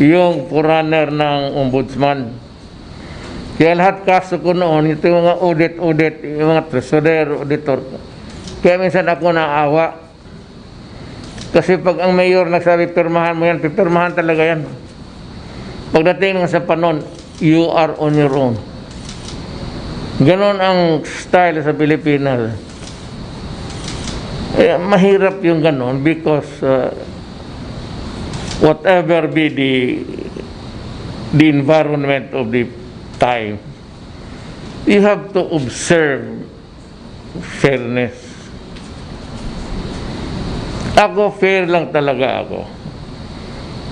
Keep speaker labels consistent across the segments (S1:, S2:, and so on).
S1: yung forerunner ng ombudsman. Kaya lahat kaso ko noon, ito yung mga audit, yung mga treasurer, auditor. Kaya minsan ako naawa. Kasi pag ang mayor nagsabi, pirmahan mo yan, pipirmahan talaga yan. Pagdating nga sa panon, you are on your own. Ganon ang style sa Pilipinas. Mahirap yung ganon because whatever be the environment of the time, you have to observe fairness. Ako, fair lang talaga ako.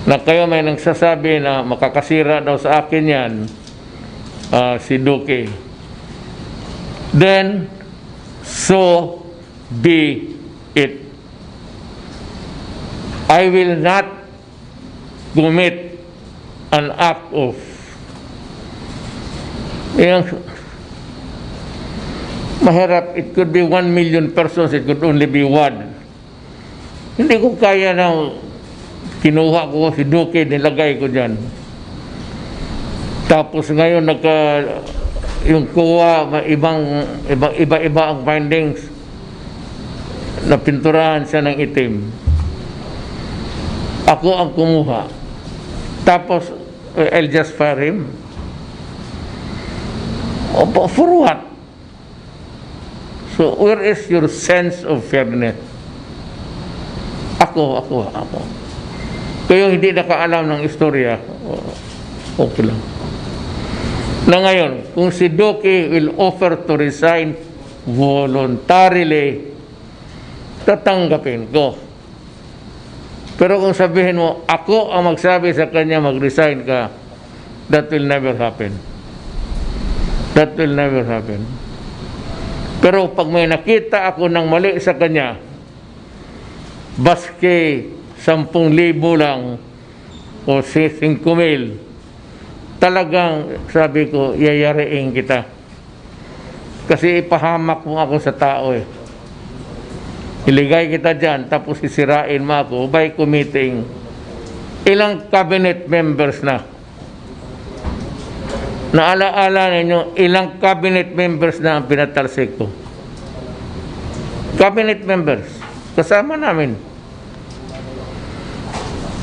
S1: Na kayo may nagsasabi na makakasira daw sa akin yan, si Duque. Then, so be it. I will not commit an act of mahirap. It could be 1 million persons, it could only be one. Hindi ko kaya na kinuha ko si Duque, nilagay ko dyan. Tapos ngayon yung kuha, iba-iba ang findings. Napinturahan siya ng itim. Ako ang kumuha. Tapos, I'll just fire him. For what? So, where is your sense of fairness? Ako. Kaya hindi nakaalam ng istorya, okay lang. Na ngayon, kung si Duque will offer to resign voluntarily, tatanggapin ko. Pero kung sabihin mo, ako ang magsabi sa kanya, mag-resign ka, that will never happen. That will never happen. Pero pag may nakita ako ng mali sa kanya, baske 10,000 lang o 5,000, talagang sabi ko, yayariin kita. Kasi ipahamak mo ako sa tao eh. Iligay kita dyan, tapos sisirain mo ako by committing. Ilang cabinet members na? Naalaala ninyo, ilang cabinet members na ang pinatalsik ko? Cabinet members. Kasama namin.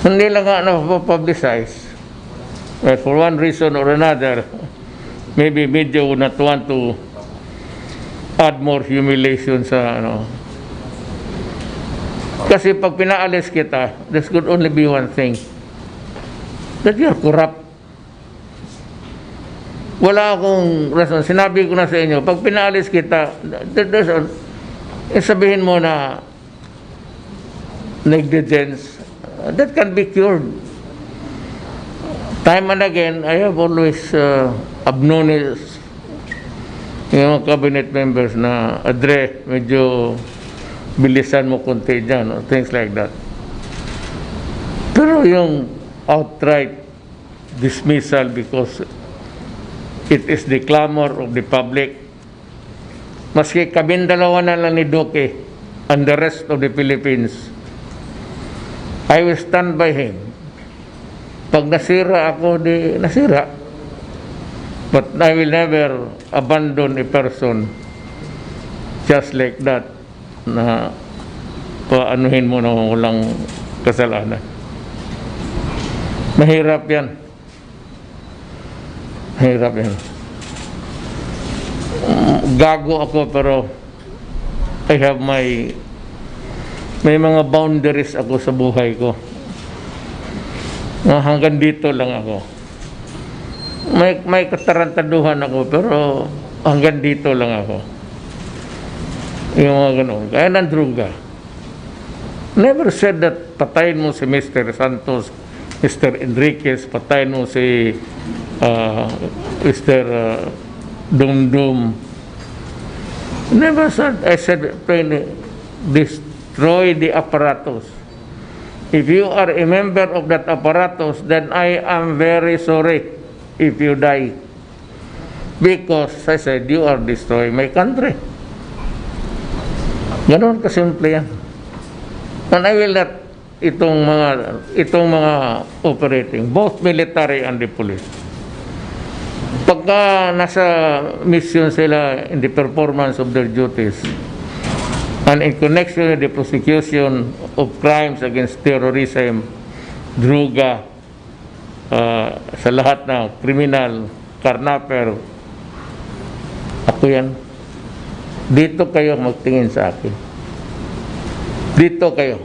S1: Hindi lang nga na-publicize. But for one reason or another, maybe media would not want to add more humiliation sa Kasi pag pinaalis kita, this could only be one thing. That you're corrupt. Wala akong rason. Sinabi ko na sa inyo, pag pinaalis kita, sabihin mo na negligence, that can be cured. Time and again, I have always admonished yung cabinet members na, Adre, medyo bilisan mo konti dyan, or things like that. Pero yung outright dismissal because it is the clamor of the public, maski kaming dalawa na lang ni Duque and the rest of the Philippines, I will stand by him. Pag nasira ako, di nasira. But I will never abandon a person just like that, na paanuhin mo na walang kasalanan. Mahirap yan. Mahirap yan. Gago ako pero I have may mga boundaries ako sa buhay ko. Hanggang dito lang ako. May katarantaduhan ako pero hanggang dito lang ako. Yung mga ganun. Kaya nandruga. Never said that patayin mo si Mr. Santos, Mr. Enriquez, patayin mo si Mr. Dumdum. Never said. I said plainly, destroy the apparatus. If you are a member of that apparatus, then I am very sorry if you die. Because I said, you are destroying my country. Ganon kasimple yan. And I will not itong mga operating, both military and the police. Pagka nasa mission sila in the performance of their duties and in connection with the prosecution of crimes against terrorism, druga, sa lahat ng kriminal, karnaper, ako yan. Dito kayo magtingin sa akin. Dito kayo.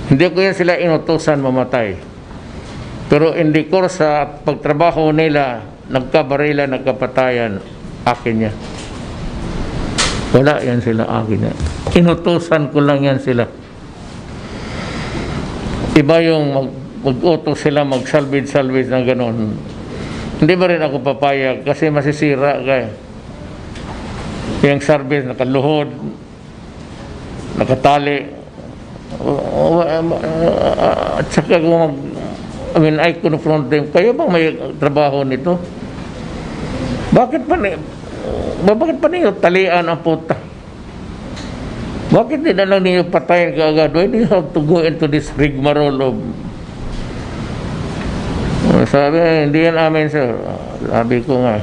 S1: Hindi ko yan sila inutusan mamatay. Pero in the course sa pagtrabaho nila, nagkabarila, nagkapatayan, akin yan. Wala yan sila, akin yan. Inutusan ko lang yan sila. Iba yung mag-utos sila, mag-salvage ng ganon. Hindi ba rin ako papayag kasi masisira ka. Yung service nakaluhod, nakatali, at saka kung I confront them, kayo bang may trabaho nito? Bakit pa niyo talian ang puta? Bakit di na lang niyo patayin kaagad? Why do you have to go into this rigmarole of... Sabi, hindi yan amin, sir. Sabi ko nga,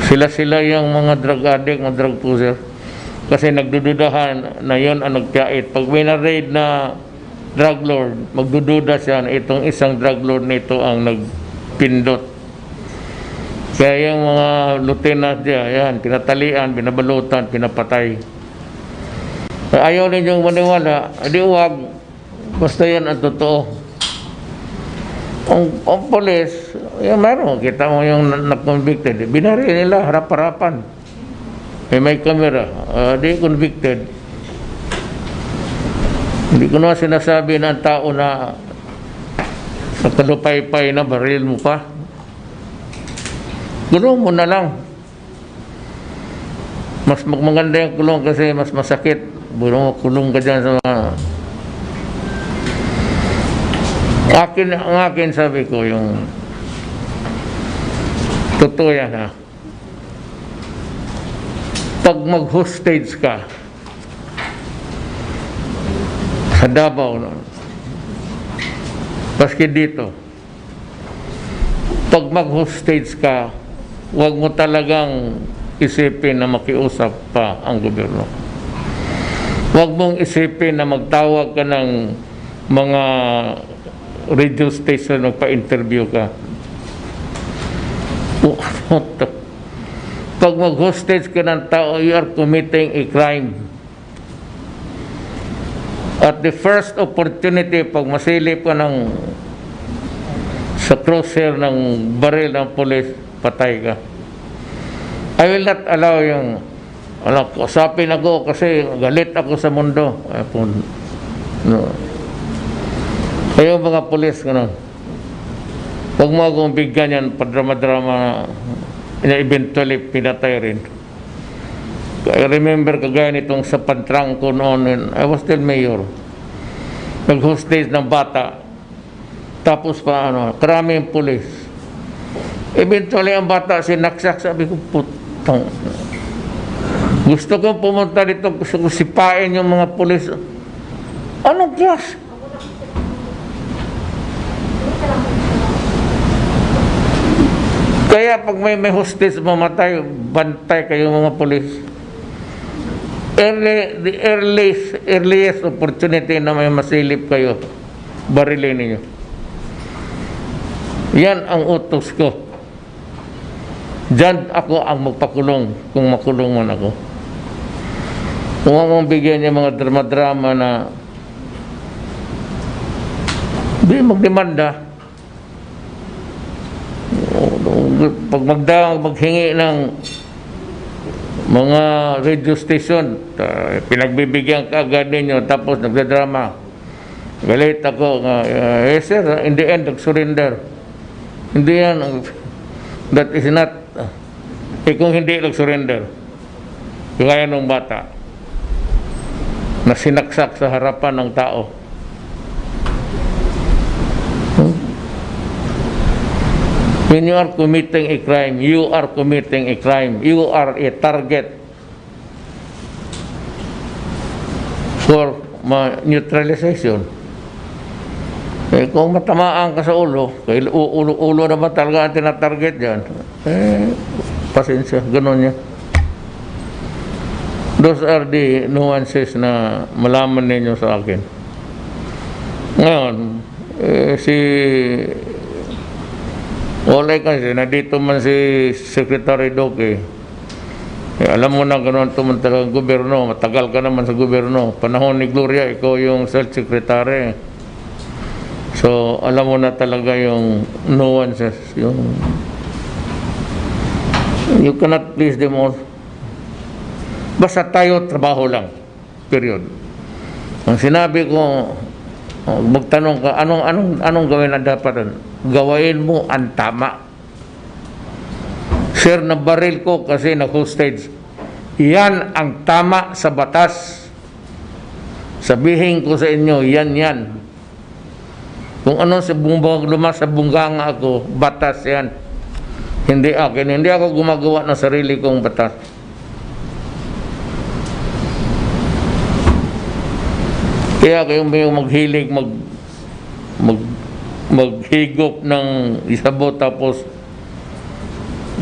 S1: sila yung mga drug addict, mga drug pusher. Kasi nagdududahan na yun ang nagkait. Pag may na-raid na drug lord, magdududa siya na itong isang drug lord nito ang nagpindot. Kaya yung mga lieutenant niya, yan, pinatalian, binabalutan, pinapatay. Ayaw ninyong maniwala, di huwag. Basta yan ang totoo. Ang police, yung meron, kita mo yung na-convicted, binari nila harap-harapan. May camera, di convicted. Hindi ko na sinasabi ng tao na sa kalupay-pay na baril mo pa. Kulong mo na lang. Mas maganda yung kulong kasi mas masakit. Kulong ka dyan sa mga... Ang akin sabi ko yung totoo yan ha. Pag mag-hostage ka sa Davao paski dito, pag mag-hostage ka, huwag mo talagang isipin na makiusap pa ang gobyerno. Huwag mong isipin na magtawag ka ng mga radio station, magpa-interview ka. Pag mag-hostage ka ng tao, you are committing a crime. At the first opportunity, pag masilip ka sa crosshair ng baril ng police, patay ka. I will not allow yung usapin ako kasi galit ako sa mundo. No. Kayo mga pulis, gano'n. Huwag mo akong bigyan yan, padrama-drama na eventually pinatay rin. I remember kagaya nitong sa Pantrangco noon, I was still mayor. Nag-hostage ng bata. Tapos pa, karaming pulis. Eventually, ang bata sinaksak, sabi ko, putang. Gusto kong pumunta dito, gusto ko sipain yung mga pulis. Anong klas? Kaya pag may hostage mamatay, bantay kayo mga polis. The earliest opportunity na may masilip kayo, barilin ninyo. Yan ang utos ko. Diyan ako ang magpakulong kung makulong man ako. Kung mong bigyan niya mga drama-drama na di magdemanda. Pag maghingi ng mga radio station, pinagbibigyan ka agad ninyo, tapos nagdadrama. Galit ako, sir, in the end, nag-surrender. Hindi yan, that is not, kung hindi nag-surrender, kaya nung bata, na sinaksak sa harapan ng tao. When you are committing a crime, you are committing a crime. You are a target for ma-neutralization. Kung matamaan ka sa ulo, ulo naman talaga ang tinatarget dyan, pasensya, ganun yan. Those are the nuances na malaman ninyo sa akin. Ngayon, wala kasi, nandito man si Secretary Duque. Alam mo na gano'n tumantala ang gobyerno, matagal ka naman sa gobyerno. Panahon ni Gloria, ikaw yung Secretary. So, alam mo na talaga yung nuances, you cannot please them all. Basta tayo, trabaho lang. Period. Ang sinabi ko, magtanong ka, anong gawin na dapat? Gawain mo ang tama. Sir, nabaril ko kasi na-hostage. Yan ang tama sa batas. Sabihin ko sa inyo, yan. Kung ano sa sa bungganga ako, batas yan. Hindi akin. Hindi ako gumagawa ng sarili kong batas. Kaya kayo may maghilig, maghigop ng isabot tapos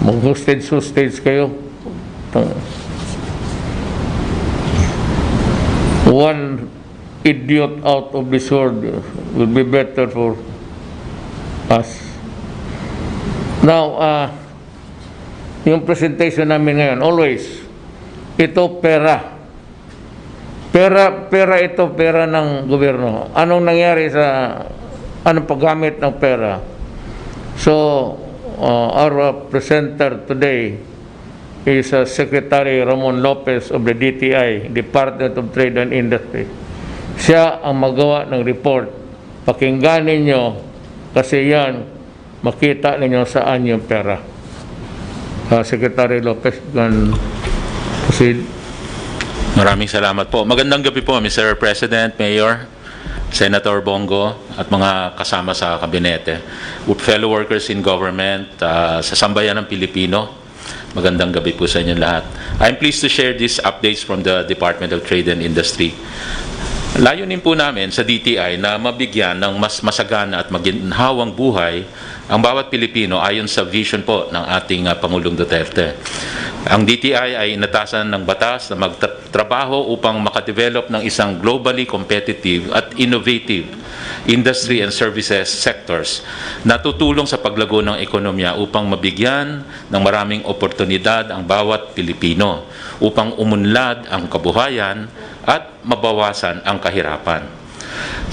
S1: mag-hostage kayo. One idiot out of this world will be better for us. Now, yung presentation namin ngayon, always, ito pera. Pera ito, pera ng gobyerno. Anong nangyari anong paggamit ng pera? So, our presenter today is Secretary Ramon Lopez of the DTI, Department of Trade and Industry. Siya ang magawa ng report. Pakinggan ninyo kasi yan, makita ninyo saan yung pera. Secretary Lopez, can proceed.
S2: Maraming salamat po. Magandang gabi po, Mr. President, Mayor, Senator Bongo, at mga kasama sa kabinete, fellow workers in government, sa sambayan ng Pilipino. Magandang gabi po sa inyo lahat. I'm pleased to share these updates from the Department of Trade and Industry. Layunin po namin sa DTI na mabigyan ng mas masagana at maginhawang buhay ang bawat Pilipino ayon sa vision po ng ating Pangulong Duterte. Ang DTI ay inatasan ng batas na magtrabaho upang makadevelop ng isang globally competitive at innovative industry and services sectors na tutulong sa paglago ng ekonomiya upang mabigyan ng maraming oportunidad ang bawat Pilipino upang umunlad ang kabuhayan at mabawasan ang kahirapan.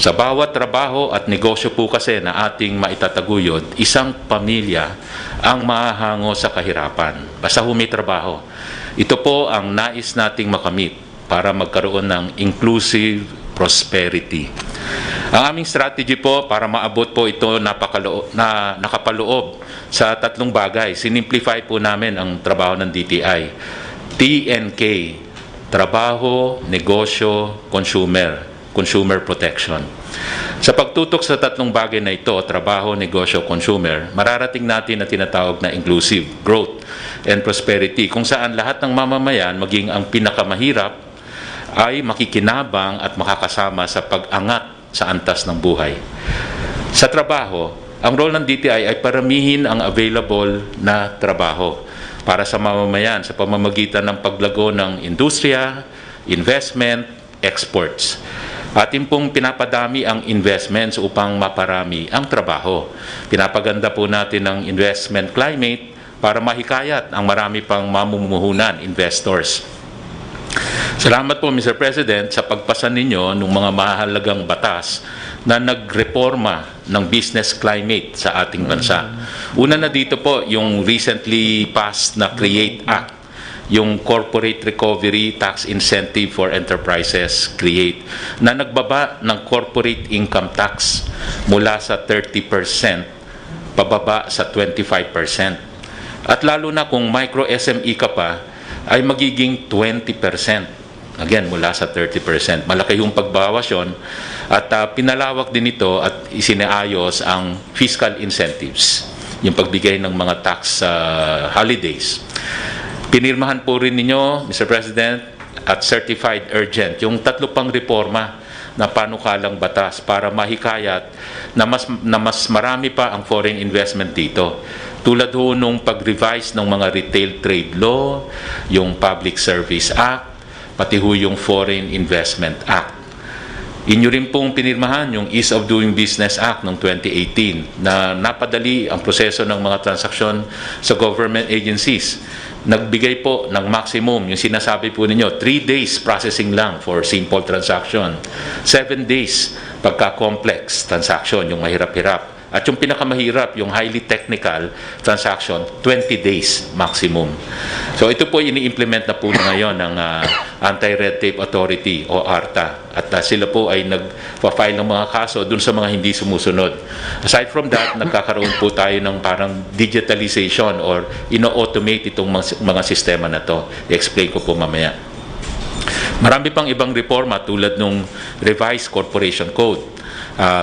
S2: Sa bawat trabaho at negosyo po kasi na ating maitataguyod, isang pamilya ang mahahango sa kahirapan. Basta may trabaho. Ito po ang nais nating makamit para magkaroon ng inclusive prosperity. Ang aming strategy po para maabot po ito nakapaloob sa tatlong bagay. Sinimplify po namin ang trabaho ng DTI. TNK, trabaho, negosyo, consumer protection. Sa pagtutok sa tatlong bagay na ito, trabaho, negosyo, consumer, mararating natin na tinatawag na inclusive growth and prosperity, kung saan lahat ng mamamayan, maging ang pinakamahirap, ay makikinabang at makakasama sa pag-angat sa antas ng buhay. Sa trabaho, ang role ng DTI ay paramihin ang available na trabaho para sa mamamayan sa pamamagitan ng paglago ng industriya, investment, exports. Atin pong pinapadami ang investments upang maparami ang trabaho. Pinapaganda po natin ang investment climate para mahikayat ang marami pang mamumuhunan, investors. Salamat po, Mr. President, sa pagpasa ninyo ng mga mahalagang batas na nagreforma ng business climate sa ating bansa. Una na dito po yung recently passed na CREATE Act, yung Corporate Recovery Tax Incentive for Enterprises, CREATE, na nagbaba ng corporate income tax mula sa 30% pababa sa 25%. At lalo na kung micro SME ka pa, ay magiging 20%. Again, mula sa 30%. Malaki yung pagbawas yun. At pinalawak din ito at isinaayos ang fiscal incentives, yung pagbigay ng mga tax holidays. Pinirmahan po rin ninyo, Mr. President, at certified urgent, yung tatlo pang reforma na panukalang batas para mahikayat na mas marami pa ang foreign investment dito. Tulad ho nung pag-revise ng mga retail trade law, yung Public Service Act, pati ho yung Foreign Investment Act. Inyo rin pong pinirmahan yung Ease of Doing Business Act ng 2018 na napadali ang proseso ng mga transaksyon sa government agencies. Nagbigay po ng maximum, yung sinasabi po ninyo, 3 days processing lang for simple transaction. 7 days pagka-complex transaction, yung mahirap-hirap. At yung pinakamahirap, yung highly technical transaction, 20 days maximum. So ito po ini-implement na po ngayon ng Anti-Red Tape Authority o ARTA. At sila po ay nag-file ng mga kaso dun sa mga hindi sumusunod. Aside from that, nagkakaroon po tayo ng parang digitalization or ino-automate itong mga sistema na to. I-explain ko po mamaya. Marami pang ibang reforma tulad nung Revised Corporation Code,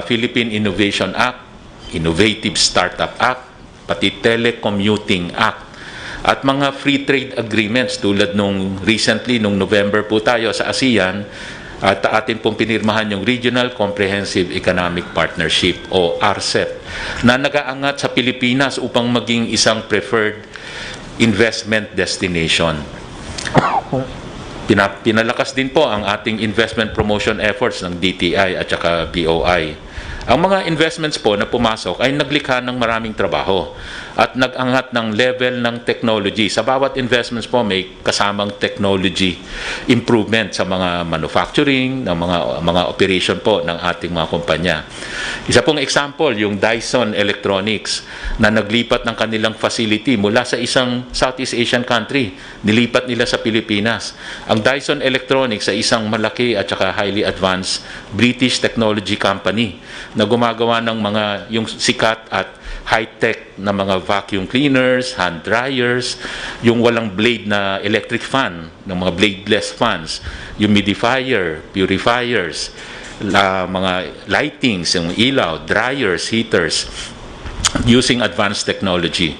S2: Philippine Innovation Act, Innovative Startup Act, pati Telecommuting Act, at mga free trade agreements tulad nung recently, nung November po tayo sa ASEAN, at atin pong pinirmahan yung Regional Comprehensive Economic Partnership o RCEP na nag-aangat sa Pilipinas upang maging isang preferred investment destination. Pinalakas din po ang ating investment promotion efforts ng DTI at saka BOI. Ang mga investments po na pumasok ay naglikha ng maraming trabaho at nag-angat ng level ng technology. Sa bawat investments po may kasamang technology improvement sa mga manufacturing, ng mga operation po ng ating mga kumpanya. Isa pong example, yung Dyson Electronics na naglipat ng kanilang facility mula sa isang Southeast Asian country, nilipat nila sa Pilipinas. Ang Dyson Electronics ay isang malaki at saka highly advanced British technology company na gumagawa ng mga yung sikat at high-tech na mga vacuum cleaners, hand dryers, yung walang blade na electric fan, ng mga bladeless fans, humidifier, purifiers, mga lightings, yung ilaw, dryers, heaters, using advanced technology.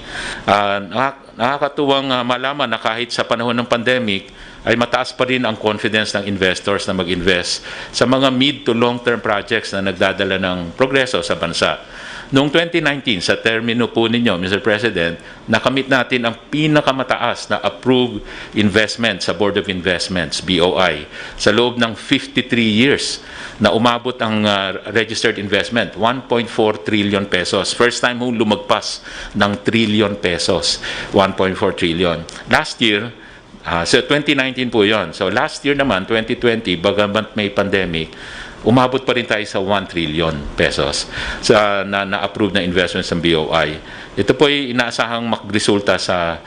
S2: Nakakatuwang malaman na kahit sa panahon ng pandemic, ay mataas pa rin ang confidence ng investors na mag-invest sa mga mid to long-term projects na nagdadala ng progreso sa bansa. Noong 2019, sa termino po ninyo, Mr. President, nakamit natin ang pinakamataas na approved investment sa Board of Investments, BOI, sa loob ng 53 years na umabot ang registered investment, 1.4 trillion pesos. First time ho lumagpas ng trillion pesos, 1.4 trillion. Last year, so 2019 po yon. So last year naman, 2020, bagamat may pandemic, umabot pa rin tayo sa 1 trillion pesos sa na-approve na investments ng BOI. Ito po ay inaasahang magresulta sa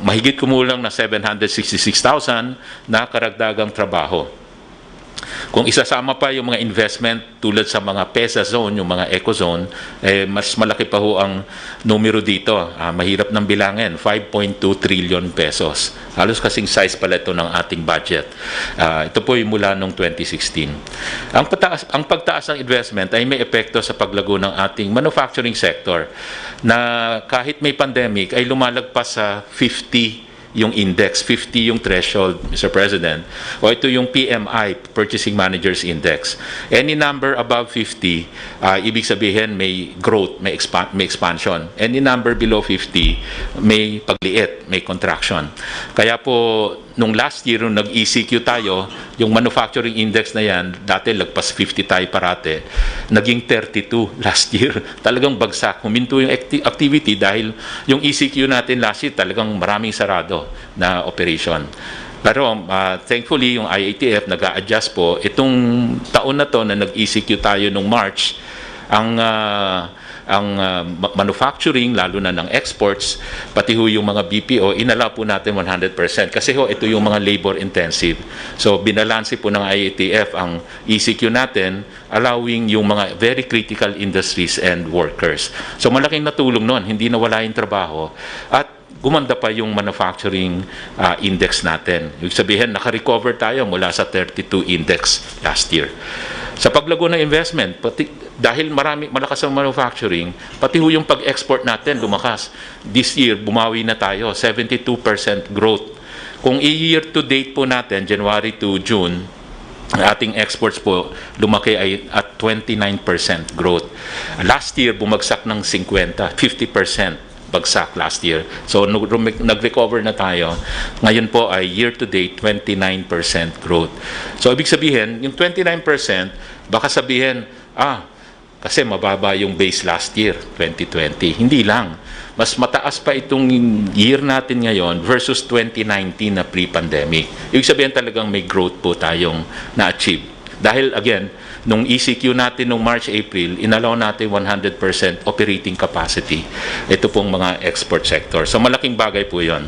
S2: mahigit kumulang na 766,000 na karagdagang trabaho. Kung isasama pa yung mga investment tulad sa mga PESA zone, yung mga eco zone, mas malaki pa ho ang numero dito. Mahirap ng bilangin, 5.2 trillion pesos. Halos kasing size pala ito ng ating budget. Ito po yung mula noong 2016. Ang pagtaas ng investment ay may epekto sa paglago ng ating manufacturing sector na kahit may pandemic ay lumalagpas sa 50 yung index, 50 yung threshold, Mr. President. O ito yung PMI, Purchasing Managers Index. Any number above 50, ibig sabihin may growth, may expansion. Any number below 50, may pagliit, may contraction. Kaya po, nung last year, nung nag-ECQ tayo, yung manufacturing index na yan, dati lagpas 50 tayo parate, naging 32 last year. Talagang bagsak. Huminto yung activity dahil yung ECQ natin last year talagang maraming sarado na operation. Pero thankfully, yung IATF nag-a-adjust po. Itong taon na to na nag-ECQ tayo nung March, ang manufacturing, lalo na ng exports, pati ho yung mga BPO, inala po natin 100%. Kasi ho, ito yung mga labor intensive. So, binalansi po ng IATF ang ECQ natin, allowing yung mga very critical industries and workers. So, malaking natulong nun. Hindi nawala yung trabaho. At gumanda pa yung manufacturing index natin. Ibig sabihin, naka-recover tayo mula sa 32 index last year. Sa paglago ng investment, dahil malakas ang manufacturing, pati ho yung pag-export natin lumakas. This year, bumawi na tayo, 72% growth. Kung i-year to date po natin, January to June, ating exports po lumaki ay at 29% growth. Last year, bumagsak ng 50% bagsak last year. So, nag-recover na tayo. Ngayon po ay year-to-date, 29% growth. So, ibig sabihin, yung 29%, baka sabihin, kasi mababa yung base last year, 2020. Hindi lang. Mas mataas pa itong year natin ngayon versus 2019 na pre-pandemic. Ibig sabihin talagang may growth po tayong na-achieve. Dahil again, nung ECQ natin nung March, April, inalaw natin 100% operating capacity. Ito pong mga export sector. So malaking bagay po yon.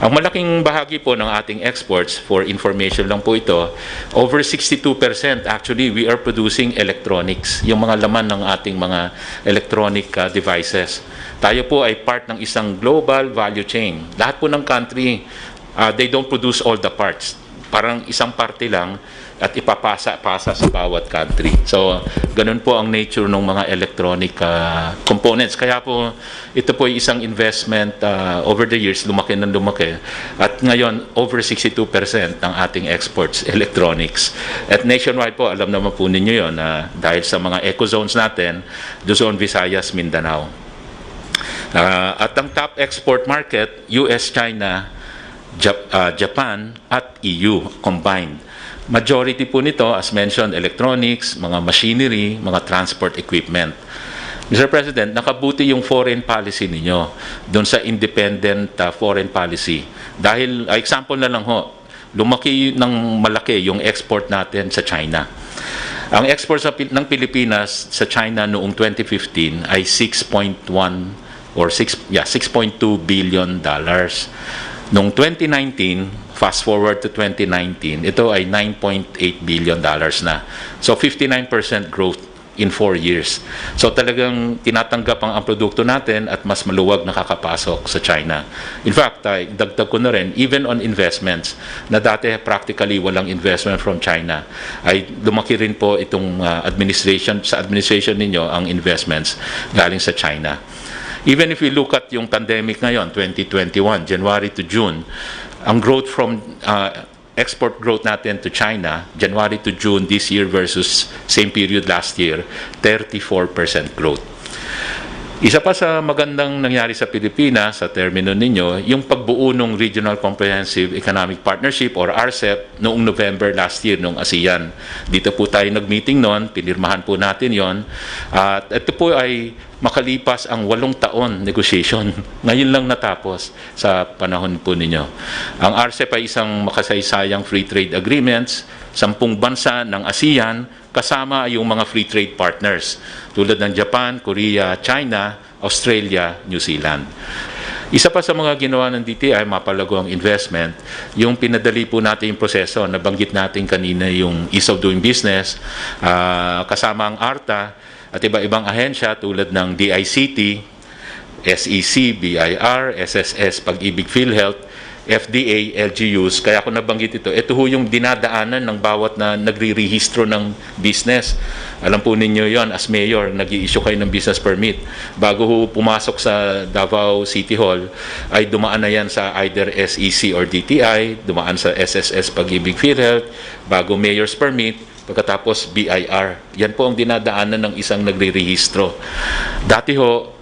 S2: Ang malaking bahagi po ng ating exports, for information lang po ito, over 62% actually we are producing electronics, yung mga laman ng ating mga electronic devices. Tayo po ay part ng isang global value chain. Lahat po ng country, they don't produce all the parts. Parang isang parte lang at ipapasa-pasa sa bawat country. So, ganun po ang nature ng mga electronic components. Kaya po, ito po ay isang investment over the years, lumaki ng lumaki. At ngayon, over 62% ng ating exports, electronics. At nationwide po, alam naman po ninyo yun, dahil sa mga eco-zones natin, Luzon, Visayas, Mindanao. At ang top export market, US, China, Japan, at EU combined. Majority po nito, as mentioned, electronics, mga machinery, mga transport equipment. Mr. President, nakabuti yung foreign policy ninyo doon sa independent foreign policy. Dahil, example na lang ho, lumaki ng malaki yung export natin sa China. Ang exports ng Pilipinas sa China noong 2015 ay 6.2 billion dollars. Noong 2019, fast forward to 2019, ito ay 9.8 billion dollars na. So 59% growth in 4 years. So talagang tinatanggap ang produkto natin at mas maluwag nakakapasok sa China. In fact, dagdag ko na rin, even on investments, na dati practically walang investment from China, ay lumaki rin po itong administration ninyo ang investments galing sa China. Even if we look at yung pandemic ngayon, 2021, January to June, ang growth from export growth natin to China, January to June this year versus same period last year, 34% growth. Isa pa sa magandang nangyari sa Pilipinas, sa termino ninyo, yung pagbuo ng Regional Comprehensive Economic Partnership or RCEP noong November last year, noong ASEAN. Dito po tayo nag-meeting noon, pinirmahan po natin yon. At ito po ay makalipas ang 8 taon negotiation. Ngayon lang natapos sa panahon po ninyo. Ang RCEP ay isang makasaysayang free trade agreements, 10 bansa ng ASEAN, kasama yung mga free trade partners tulad ng Japan, Korea, China, Australia, New Zealand. Isa pa sa mga ginawa ng DTI, mapalago ang investment, yung pinadali po natin yung proseso, nabanggit natin kanina yung ease of doing business, kasama ang ARTA at iba-ibang ahensya tulad ng DICT, SEC, BIR, SSS, Pag-ibig PhilHealth, FDA, LGUs. Kaya ako nabanggit ito ho yung dinadaanan ng bawat na nagre-rehistro ng business. Alam po ninyo yon, as mayor, nag-i-issue kayo ng business permit. Bago ho pumasok sa Davao City Hall, ay dumaan na yan sa either SEC or DTI, dumaan sa SSS, Pag-ibig PhilHealth, bago mayor's permit, pagkatapos BIR. Yan po ang dinadaanan ng isang nagre-rehistro. Dati ho,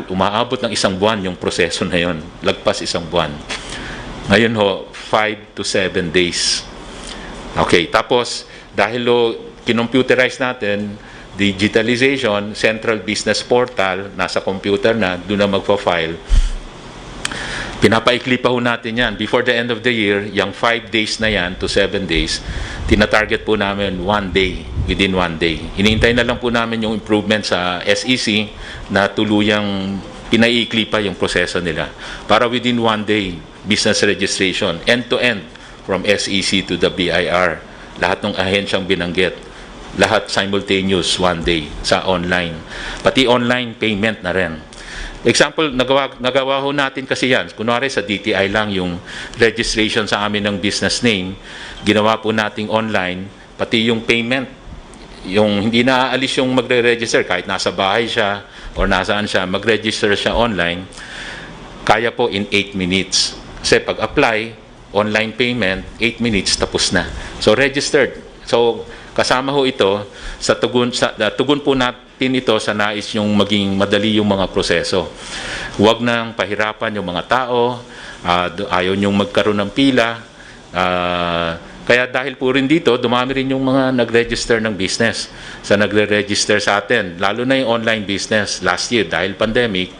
S2: umaabot ng 1 buwan yung proseso na yon, lagpas 1 buwan. Ngayon ho, 5 to 7 days. Okay, tapos dahil kinomputerize natin, digitalization, central business portal, nasa computer na, doon na magpa-file. Pinapaikli pa ho natin yan. Before the end of the year, yung 5 days na yan to 7 days, tinatarget po namin 1 day, within 1 day. Hinihintay na lang po namin yung improvement sa SEC na tuluyang pinaikli pa yung proseso nila. Para within 1 day, business registration, end-to-end, from SEC to the BIR. Lahat ng ahensyang binanggit, lahat simultaneous 1 day sa online. Pati online payment na rin. Example, nagawa ho natin kasi yan. Kunwari sa DTI lang yung registration sa amin ng business name, ginawa po nating online, pati yung payment, yung hindi naaalis yung magre-register kahit nasa bahay siya or nasaan siya, mag-register siya online, kaya po in 8 minutes. Kasi pag-apply, online payment, 8 minutes, tapos na. So registered. So kasama ho ito sa tugon po natin ito sa nais yung maging madali yung mga proseso. Huwag nang pahirapan yung mga tao, ayaw nyong magkaroon ng pila. Kaya dahil po rin dito, dumami rin yung mga nag-register ng business sa nagre-register sa atin. Lalo na yung online business. Last year, dahil pandemic,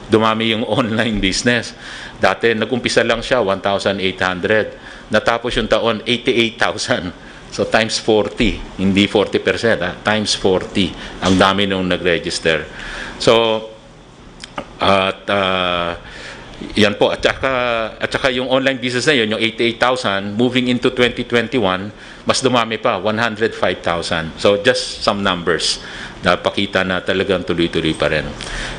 S2: dumami yung online business. Dati, nag-umpisa lang siya, 1,800. Natapos yung taon, 88,000. So, times 40. Hindi 40%, times 40. Ang dami nung nag-register. So, yan po. At saka yung online business na yun, yung 88,000, moving into 2021, mas dumami pa, 105,000. So, just some numbers na pakita na talagang tuloy-tuloy pa rin.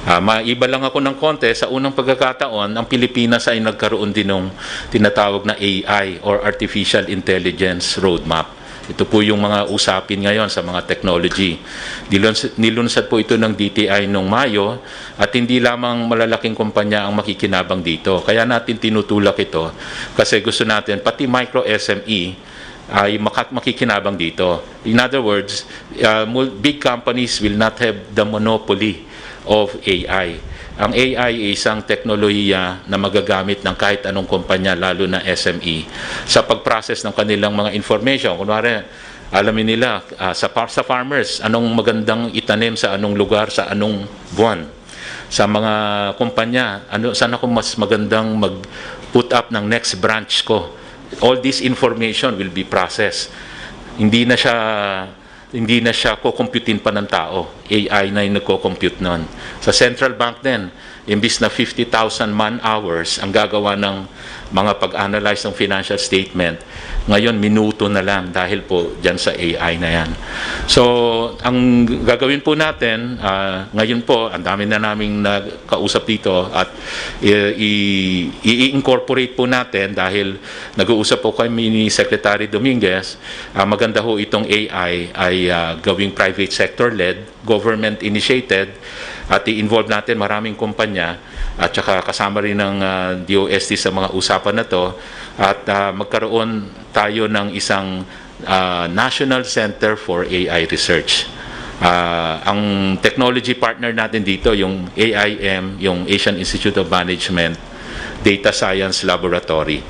S2: Maiba lang ako ng konti, sa unang pagkakataon, ang Pilipinas ay nagkaroon din ng tinatawag na AI or Artificial Intelligence Roadmap. Ito po yung mga usapin ngayon sa mga technology. Nilunsad po ito ng DTI noong Mayo at hindi lamang malalaking kumpanya ang makikinabang dito. Kaya natin tinutulak ito kasi gusto natin pati micro SME ay makikinabang dito. In other words, big companies will not have the monopoly of AI. Ang AI ay isang teknolohiya na magagamit ng kahit anong kumpanya, lalo na SME, sa pag-process ng kanilang mga information. Kunwari, alamin nila sa farmers, anong magandang itanim sa anong lugar, sa anong buwan. Sa mga kumpanya, saan ako mas magandang mag-put up ng next branch ko. All this information will be processed. Hindi na siya kukumputin pa ng tao. AI na yung nagko-compute nun. Sa central bank din, imbis na 50,000 man-hours ang gagawa ng mga pag-analyze ng financial statement, ngayon minuto na lang dahil po dyan sa AI na yan. So, ang gagawin po natin, ngayon po, ang dami na naming nagkausap dito at i-incorporate po natin dahil nag-uusap po kami ni Secretary Dominguez, maganda ho itong AI ay gawing private sector-led, government-initiated, at i-involve natin maraming kumpanya at saka kasama rin ng DOST sa mga usapan na to at magkaroon tayo ng isang National Center for AI Research. Ang technology partner natin dito, yung AIM, yung Asian Institute of Management Data Science Laboratory.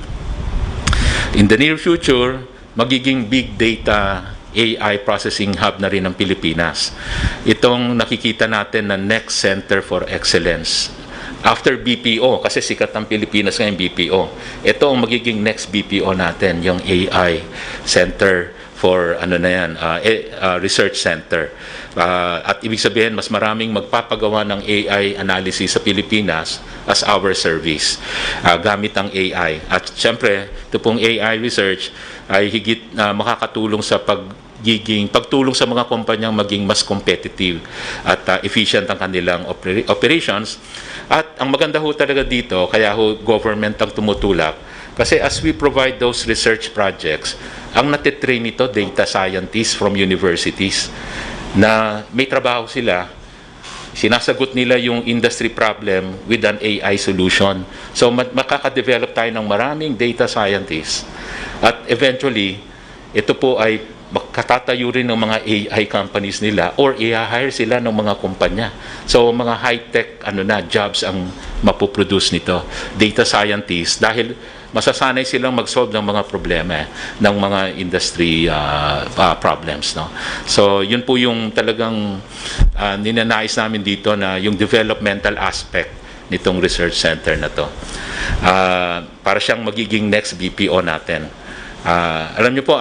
S2: In the near future, magiging big data AI processing hub na rin ng Pilipinas. Itong nakikita natin na next center for excellence. After BPO, kasi sikat ng Pilipinas ngayon BPO. Ito ang magiging next BPO natin, yung AI Center for Research Center. At ibig sabihin, mas maraming magpapagawa ng AI analysis sa Pilipinas as our service gamit ang AI. At syempre, ito pong AI research ay higit na makakatulong sa pagtulong sa mga kumpanyang maging mas competitive at efficient ang kanilang operations. At ang maganda ho talaga dito, kaya ho government ang tumutulak, kasi as we provide those research projects, ang natitrain nito data scientists from universities na may trabaho sila, sinasagot nila yung industry problem with an AI solution. So makaka-develop tayo ng maraming data scientists at eventually ito po ay makatatayo rin ng mga AI companies nila or i-hire sila ng mga kumpanya. So mga high-tech jobs ang mapoproduce nito, data scientists, dahil masasanay silang mag-solve ng mga problema ng mga industry problems. No? So yun po yung talagang ninanais namin dito na yung developmental aspect nitong research center na to. Para siyang magiging next BPO natin. Alam niyo po,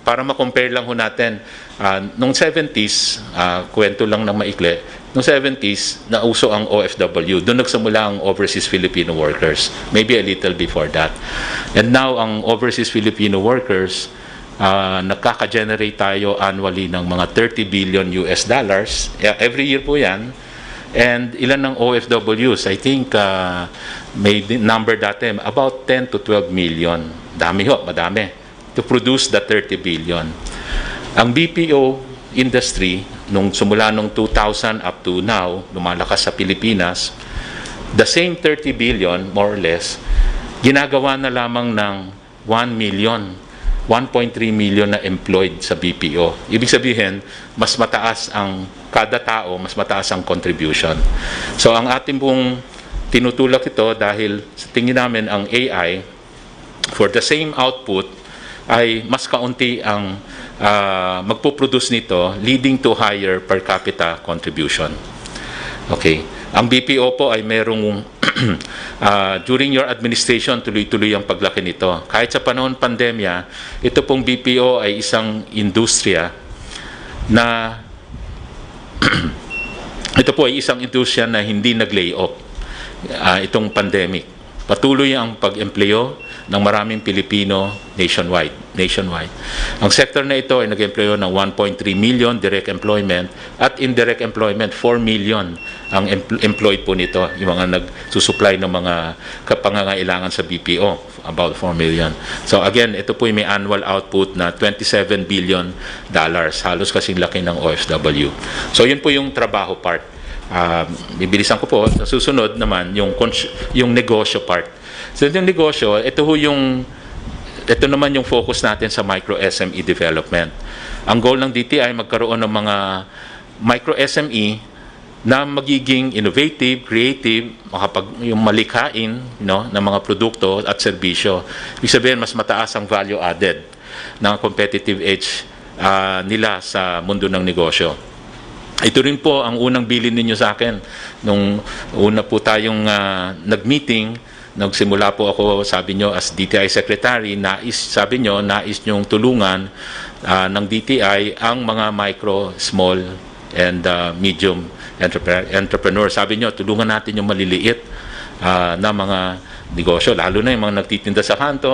S2: para ma-compare lang ho natin, noong 70s, kwento lang ng maikli, noong 70s, nauso ang OFW. Doon nagsimula ang Overseas Filipino Workers. Maybe a little before that. And now, ang Overseas Filipino Workers, nagkaka-generate tayo annually ng mga 30 billion US dollars. Every year po yan. And ilan ng OFWs? I think may number dati, about 10 to 12 million. Dami ho, madami. To produce the 30 billion. Ang BPO industry, simula nung 2000 up to now, lumalakas sa Pilipinas, the same 30 billion, more or less, ginagawa na lamang ng 1 million. 1.3 million na employed sa BPO. Ibig sabihin, mas mataas ang kada tao, mas mataas ang contribution. So ang ating pong tinutulak ito dahil sa tingin namin ang AI for the same output ay mas kaunti ang magpo-produce nito, leading to higher per capita contribution. Okay. Ang BPO po ay merong during your administration, tuloy-tuloy ang paglaki nito. Kahit sa panahon pandemya, ito pong BPO ay isang industriya na ito po ay isang industriya na hindi nag-lay off itong pandemic. Patuloy ang pag-empleyo ng maraming Pilipino nationwide. Ang sector na ito ay nag-employo ng 1.3 million direct employment at indirect employment 4 million ang employed po nito, yung mga nagsusupply ng mga pangangailangan sa BPO, about 4 million. So again, ito po may annual output na $27 billion, halos kasing laki ng OFW. So yun po yung trabaho part. Bibilisan ko po, sa susunod naman yung negosyo part. So yung negosyo, ito naman yung focus natin sa micro SME development. Ang goal ng DTI magkaroon ng mga micro SME na magiging innovative, creative, yung malikhain, ng mga produkto at serbisyo. Ibig sabihin, mas mataas ang value added ng competitive edge nila sa mundo ng negosyo. Ito rin po ang unang bilin ninyo sa akin. Nung una po tayong nag-meeting, nagsimula po ako, sabi nyo, as DTI Secretary, sabi nyo, nais nyong tulungan ng DTI ang mga micro, small, and medium entrepreneur. Sabi nyo, tulungan natin yung maliliit na mga negosyo, lalo na yung mga nagtitinda sa kanto,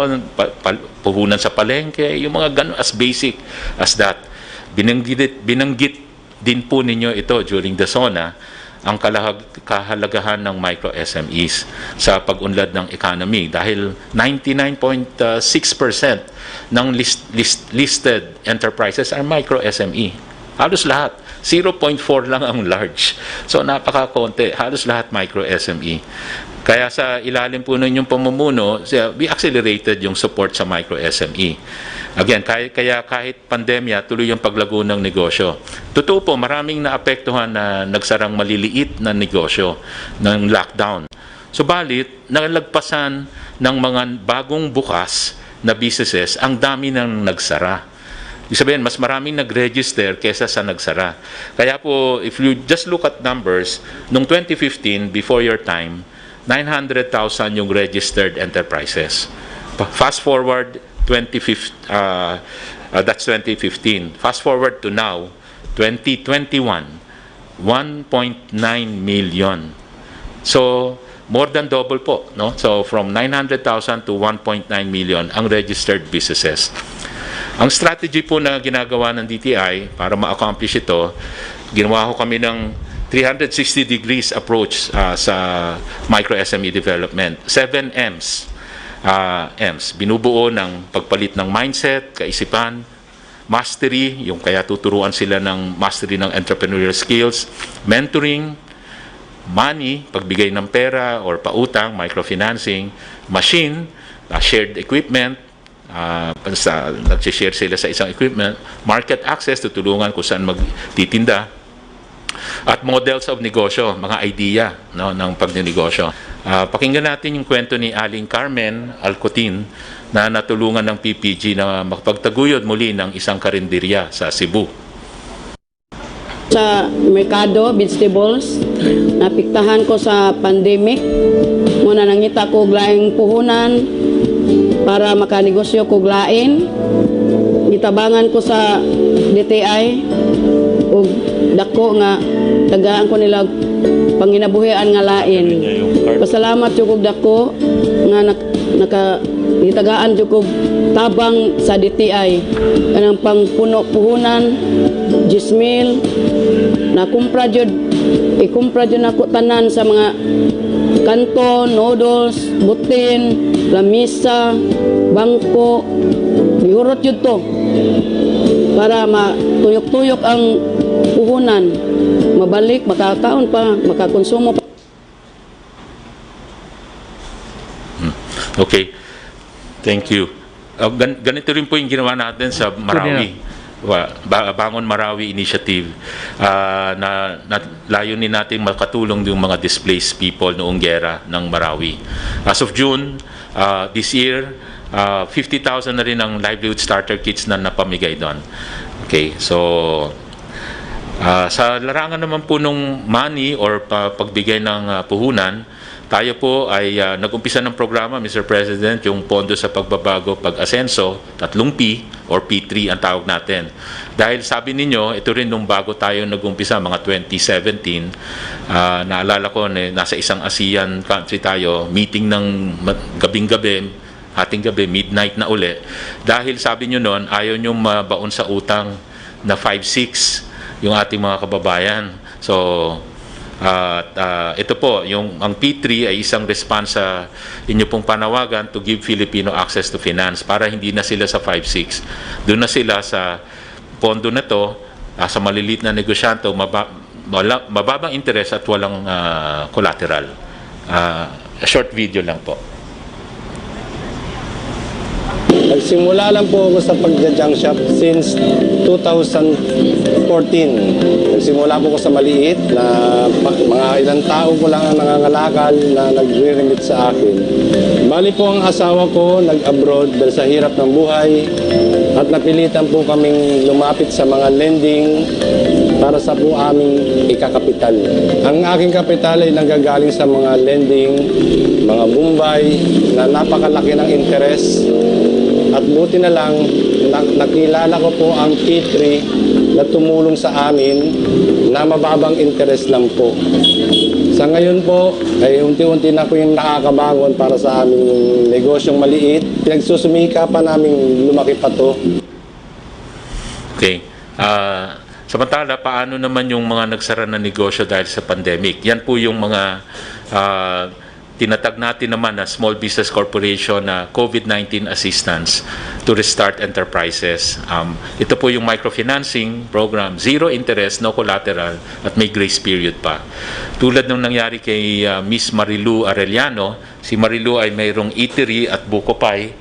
S2: puhunan sa palengke, yung mga ganun, as basic as that. Binanggit din po ninyo ito during the SONA, ang kahalagahan ng micro SMEs sa pag-unlad ng economy dahil 99.6% ng listed enterprises are micro SME. Halos lahat. 0.4 lang ang large. So napaka-konti. Halos lahat micro SME. Kaya sa ilalim po ng inyong pamumuno, we accelerated yung support sa micro SME. Again, kaya kahit pandemya, tuloy yung paglago ng negosyo. Totoo po, maraming naapektuhan na nagsarang maliliit na negosyo ng lockdown. Subalit, nalagpasan ng mga bagong bukas na businesses, ang dami ng nagsara. Ibig sabihin, mas maraming nag-register kesa sa nagsara. Kaya po, if you just look at numbers, noong 2015, before your time, 900,000 yung registered enterprises. Fast forward, that's 2015. Fast forward to now, 2021, 1.9 million. So, more than double po, no? So, from 900,000 to 1.9 million ang registered businesses. Ang strategy po na ginagawa ng DTI para ma-accomplish ito, ginawa ko kami ng 360 degrees approach sa micro SME development. 7 M's. Binubuo ng pagpalit ng mindset, kaisipan, mastery, yung kaya tuturuan sila ng mastery ng entrepreneurial skills, mentoring, money, pagbigay ng pera or pautang, microfinancing, machine, shared equipment, nag-share sila sa isang equipment, market access, tutulungan kung saan magtitinda, at models of negosyo, mga idea ng pagnenegosyo. Pakinggan natin yung kwento ni Aling Carmen Alcotin na natulungan ng PPG na makapagtaguyod muli ng isang karinderya sa Cebu.
S3: Sa merkado, vegetables, napiktahan ko sa pandemic. Muna nangita ko laing puhunan para makanegosyo ko lain. Gitabangan ko sa DTI ug dako nga tagaan ko nila panginabuhian nga lain. Pasalamat jud kog dako nga nitagaan jud kog tabang sa DTI kanang pangpuno puhunan 10,000 na ikumpra jud nako tanan sa mga kanto, noodles, butin, lamisa, bangko, gihurot jud to para matuyok-tuyok ang puhunan, mabalik, makakaon pa, makakonsumo pa.
S2: Okay. Thank you. ganito rin po yung ginawa natin sa Marawi. Bangon Marawi Initiative, na layunin natin makatulong yung mga displaced people noong gera ng Marawi. As of June this year, 50,000 na rin ang livelihood starter kits na napamigay doon. Okay, so sa larangan naman po nung money or pagbigay ng puhunan, tayo po ay nag-umpisa ng programa, Mr. President, yung Pondo sa Pagbabago Pag-asenso, 3P or P3 ang tawag natin. Dahil sabi ninyo, ito rin nung bago tayo nag-umpisa, mga 2017, naalala ko, nasa isang ASEAN country tayo, meeting ng gabing-gabi, hating gabi, midnight na uli. Dahil sabi nyo noon, ayaw nyo mabaon sa utang na 5-6 yung ating mga kababayan. So, ito po, ang P3 ay isang response sa inyo pong panawagan to give Filipino access to finance para hindi na sila sa 5-6. Doon na sila sa pondo na to, sa malilit na negosyante, mababang interest at walang collateral. A short video lang po.
S4: Nagsimula lang po ako sa pagja-junk shop since 2014. Nagsimula po ako sa maliit na mga ilang tao ko lang ang nangangalakal na nagre-remit sa akin. Bali po ang asawa ko nag-abroad dahil sa hirap ng buhay at napilitan po kaming lumapit sa mga lending para sa po aming ikakapital. Ang aking kapital ay nanggagaling sa mga lending, mga Bombay na napakalaki ng interest. At buti na lang, nakilala ko po ang P3 na tumulong sa amin na mababang interest lang po. Sa ngayon po, ay unti-unti na po yung nakakabangon para sa aming negosyong maliit. Pinagsusumika pa namin lumaki pa to.
S2: Okay. Samantala, paano naman yung mga nagsara na negosyo dahil sa pandemic? Yan po yung mga tinatag natin naman na Small Business Corporation na COVID-19 assistance to restart enterprises. Ito po yung microfinancing program, zero interest, no collateral, at may grace period pa. Tulad ng nangyari kay Miss Marilu Arellano, si Marilu ay mayroong eatery at buko pie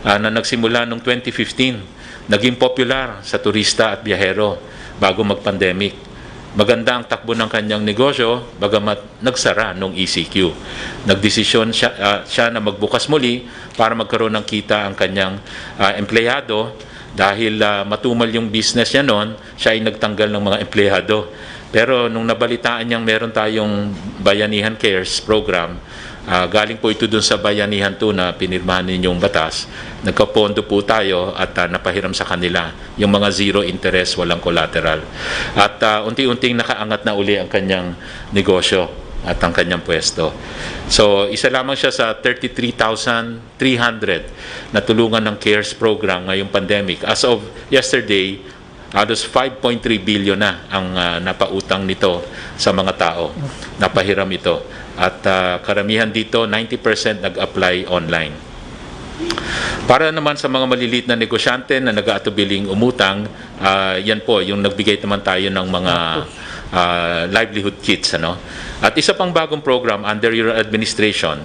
S2: na nagsimula noong 2015. Naging popular sa turista at biyahero bago mag-pandemic. Maganda ang takbo ng kanyang negosyo, bagamat nagsara nung ECQ. Nagdesisyon siya na magbukas muli para magkaroon ng kita ang kanyang empleyado. Dahil matumal yung business niya noon, siya ay nagtanggal ng mga empleyado. Pero nung nabalitaan niyang meron tayong Bayanihan Cares program, galing po ito dun sa Bayanihan 2 na pinirmahan ninyong batas, nagkapondo po tayo at napahiram sa kanila yung mga zero interest, walang collateral. At unti-unting nakaangat na uli ang kanyang negosyo at ang kanyang pwesto. So, isa lamang siya sa 33,300 na tulungan ng CARES program ngayong pandemic. As of yesterday, halos 5.3 billion na ang napautang nito sa mga tao. Napahiram ito. At karamihan dito, 90% nag-apply online. Para naman sa mga maliliit na negosyante na nag-aatubiling umutang, yan po, yung nagbigay naman tayo ng mga livelihood kits. At isa pang bagong program under your administration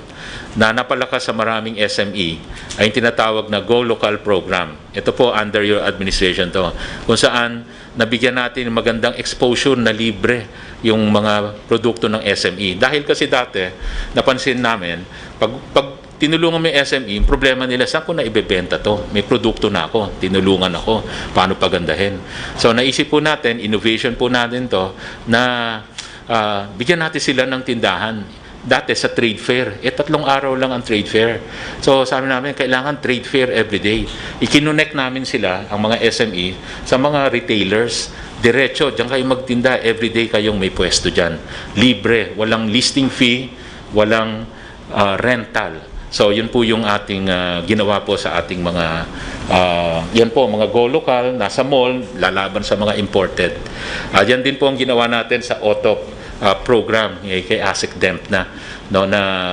S2: na napalakas sa maraming SME ay yung tinatawag na Go Local program. Ito po under your administration to, kung saan nabigyan natin magandang exposure na libre yung mga produkto ng SME. Dahil kasi dati, napansin namin, pag tinulungan mo yung SME, yung problema nila, saan ko na ibebenta to? May produkto na ako, tinulungan ako, paano pagandahin? So naisip po natin, innovation po natin to, na bigyan natin sila ng tindahan. Dati sa trade fair, 3 araw lang ang trade fair. So sabi namin, kailangan trade fair everyday. Ikinonect namin sila, ang mga SME, sa mga retailers. Diretso, diyan kayo magtinda, everyday kayong may pwesto dyan. Libre, walang listing fee, walang rental. So yun po yung ating ginawa po sa ating mga, yan po, mga Go Local, nasa mall, lalaban sa mga imported. Yan din po ang ginawa natin sa auto program kay ASIC DEMP na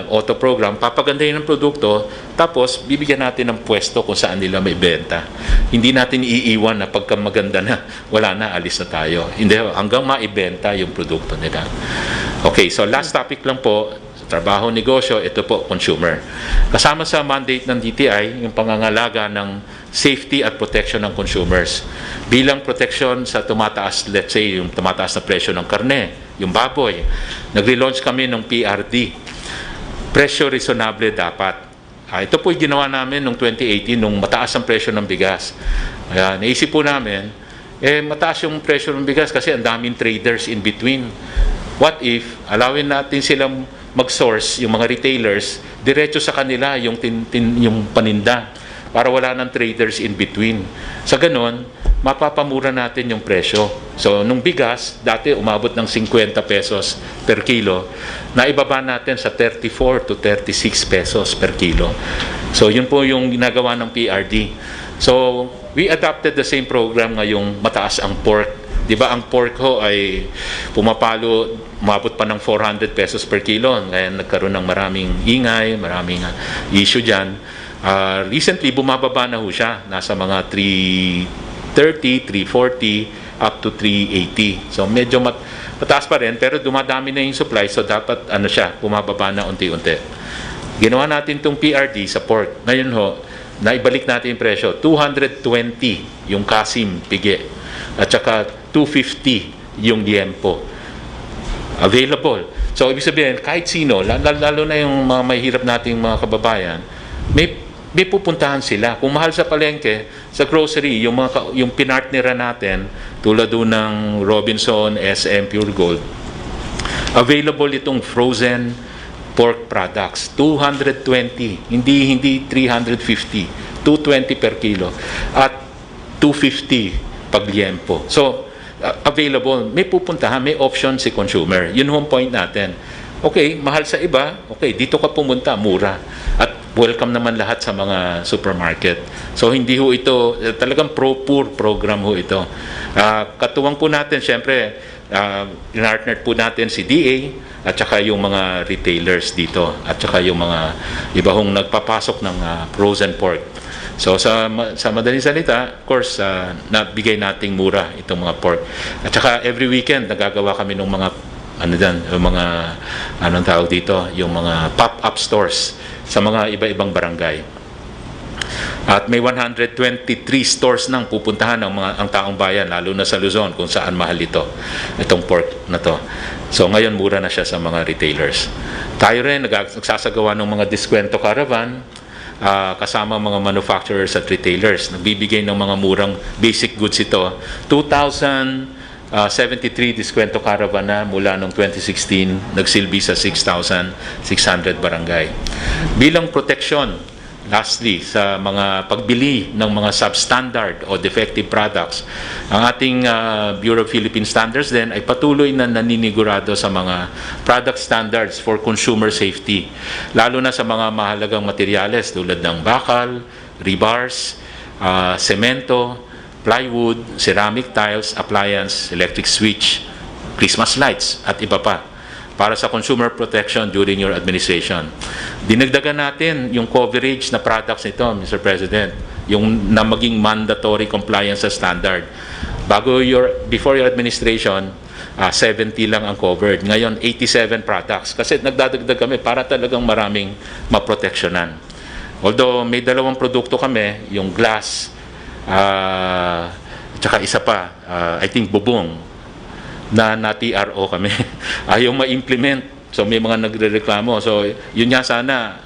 S2: auto program, papagandahin ng produkto, tapos bibigyan natin ng pwesto kung saan nila may benta. Hindi natin iiwan na pagka maganda na, wala na, alis na tayo. Hindi, hanggang maibenta yung produkto nila. Okay, so last topic lang po, trabaho, negosyo, ito po, consumer. Kasama sa mandate ng DTI, yung pangangalaga ng safety at protection ng consumers. Bilang protection sa tumataas, let's say, yung tumataas na presyo ng karne, yung baboy, nagre-launch kami ng PRD. Presyo reasonable dapat. Ito po yung ginawa namin noong 2018, nung mataas ang presyo ng bigas. Naisip po namin, mataas yung presyo ng bigas kasi ang daming traders in between. What if, alawin natin silang mag-source, yung mga retailers, diretso sa kanila yung, yung paninda para wala ng traders in between. Sa ganon, mapapamura natin yung presyo. So, nung bigas, dati umabot ng 50 pesos per kilo, naibaba natin sa 34 to 36 pesos per kilo. So, yun po yung ginagawa ng PRD. So, we adopted the same program ngayong mataas ang pork. Di ba ang pork ho ay pumapalo, umabot pa ng 400 pesos per kilo. Ngayon nagkaroon ng maraming ingay, maraming issue dyan. Recently, bumababa na ho siya. Nasa mga 330, 340, up to 380. So medyo mataas pa rin, pero dumadami na yung supply. So dapat bumababa na unti-unti. Ginawa natin itong PRD sa pork. Ngayon ho, naibalik natin yung presyo. 220 yung kasim, pigi. At saka 250 yung liempo available. So, ibig sabihin, kahit sino, lalo na yung mga mahirap nating mga kababayan, may pupuntahan sila. Kung mahal sa palengke, sa grocery, yung pinartnera natin, tulad doon ng Robinson, SM, Pure Gold, available itong frozen pork products. 220, hindi 350. 220 per kilo. At 250 pag liempo. So, available, may pupuntahan, may option si consumer. Yun yung point natin. Okay, mahal sa iba, okay, dito ka pumunta, mura. At welcome naman lahat sa mga supermarket. So, hindi ho ito, talagang pro-poor program ho ito. Katuwang po natin, syempre, partner po natin si DA at saka yung mga retailers dito at saka yung mga iba hong nagpapasok ng frozen pork. So sa madaling salita, of course, nabigay nating mura itong mga pork. At saka every weekend nagagawa kami ng mga anong tawag dito, yung mga pop-up stores sa mga iba-ibang barangay. At may 123 stores nang pupuntahan ang taong bayan, lalo na sa Luzon kung saan mahal itong pork na to. So ngayon mura na siya sa mga retailers. Tayo rin nagsasagawa ng mga diskwento caravan, kasama mga manufacturers at retailers. Nagbibigay ng mga murang basic goods ito. 2,073 diskwento caravan na mula noong 2016, nagsilbi sa 6,600 barangay. Bilang protection, lastly, sa mga pagbili ng mga substandard o defective products, ang ating Bureau of Philippine Standards din ay patuloy na naninigurado sa mga product standards for consumer safety, lalo na sa mga mahalagang materyales tulad ng bakal, rebars, semento, plywood, ceramic tiles, appliance, electric switch, Christmas lights, at iba pa, para sa consumer protection during your administration. Dinagdagan natin yung coverage na products nito, Mr. President, yung na maging mandatory compliance sa standard. Before your administration, 70 lang ang covered. Ngayon, 87 products. Kasi nagdadagdag kami para talagang maraming maproteksyonan. Although may dalawang produkto kami, yung glass, tsaka isa pa, I think bubong, na TRO kami. Ayaw ma-implement. So may mga nagrereklamo. So yun nga sana,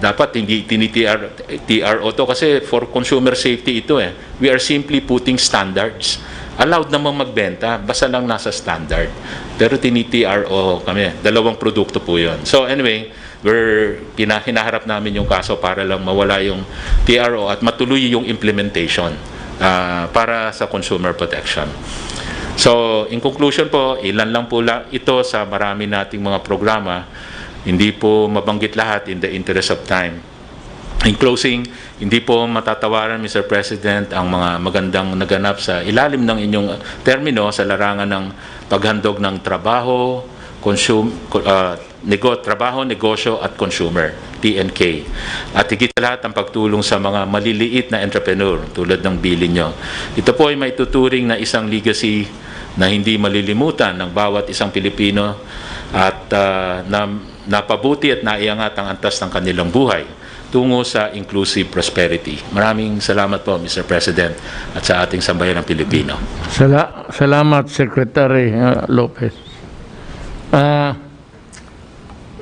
S2: dapat hindi TRO to kasi for consumer safety ito eh. We are simply putting standards. Allowed namang magbenta, basta lang nasa standard. Pero TRO kami. Dalawang produkto po yun. So anyway, hinaharap namin yung kaso para lang mawala yung TRO at matuloy yung implementation para sa consumer protection. So, in conclusion po, ilan lang po ito sa marami nating mga programa. Hindi po mabanggit lahat in the interest of time. In closing, hindi po matatawaran, Mr. President, ang mga magandang naganap sa ilalim ng inyong termino sa larangan ng paghandog ng trabaho, negosyo at consumer, TNK. At higit sa lahat ang pagtulong sa mga maliliit na entrepreneur tulad ng bilin nyo. Ito po ay maituturing na isang legacy na hindi malilimutan ng bawat isang Pilipino at napabuti at naiangat ang antas ng kanilang buhay tungo sa inclusive prosperity. Maraming salamat po, Mr. President, at sa ating sambayan ng Pilipino.
S1: Salamat, Secretary Lopez.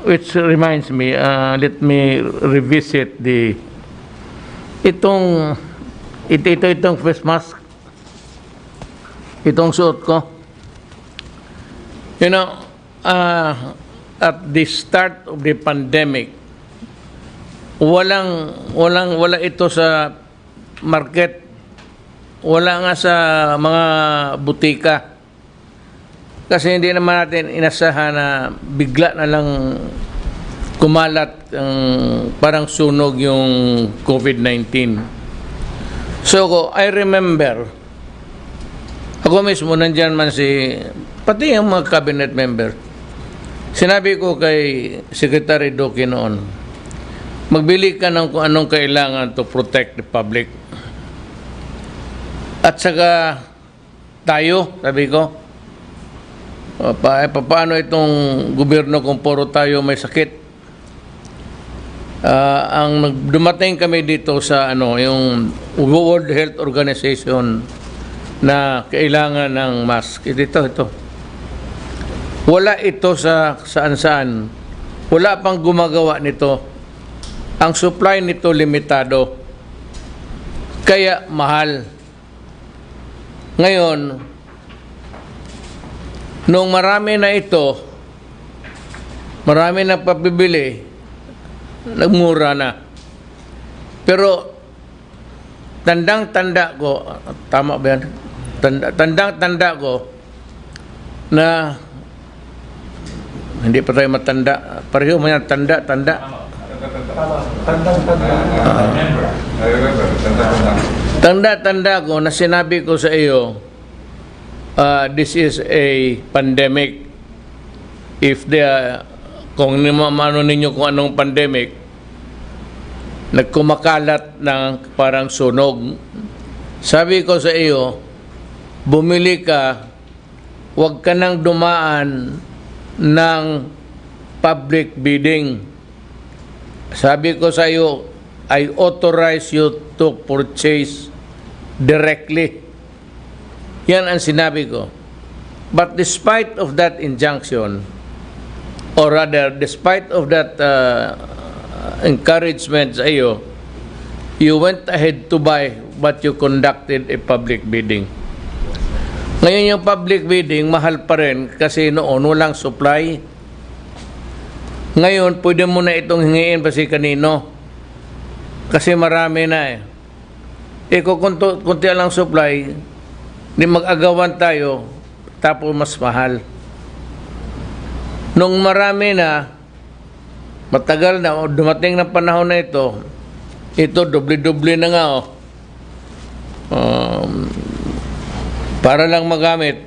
S1: Which reminds me, let me revisit itong face mask. Itong suot ko. You know, at the start of the pandemic, wala ito sa market, wala nga sa mga butika. Kasi hindi naman natin inasahan na bigla na lang kumalat parang sunog yung COVID-19. So, I remember, ako mismo nandyan man pati yung mga cabinet member, sinabi ko kay Secretary Duque noon, magbili ka ng kung anong kailangan to protect the public. At saka tayo, sabi ko, paano itong gobyerno kung puro tayo may sakit? Dumating kami dito sa yung World Health Organization na kailangan ng mask. Ito. Wala ito sa saan-saan. Wala pang gumagawa nito. Ang supply nito limitado. Kaya mahal. Ngayon, nung marami na ito, marami na papibili, nagmura na. Pero, tandang-tanda ko, tama ba yan? Tandang-tanda ko na hindi pa tayo matanda. Pareho mo yan, tanda. Tanda ko na sinabi ko sa iyo, this is a pandemic. Kung ano ninyo kung anong pandemic, nagkumakalat ng parang sunog. Sabi ko sa iyo, bumili ka, huwag ka nang dumaan ng public bidding. Sabi ko sa iyo, I authorize you to purchase directly. Yan ang sinabi ko. But despite of that injunction, or rather, despite of that encouragement sa iyo, you went ahead to buy but you conducted a public bidding. Ngayon yung public bidding, mahal pa rin kasi noon walang supply. Ngayon, pwede mo na itong hingiin pa si kanino. Kasi marami na kung kunti lang supply, di mag-agawan tayo, tapos mas mahal. Nung marami na, matagal na, dumating ng panahon na ito doble-doble na nga para lang magamit.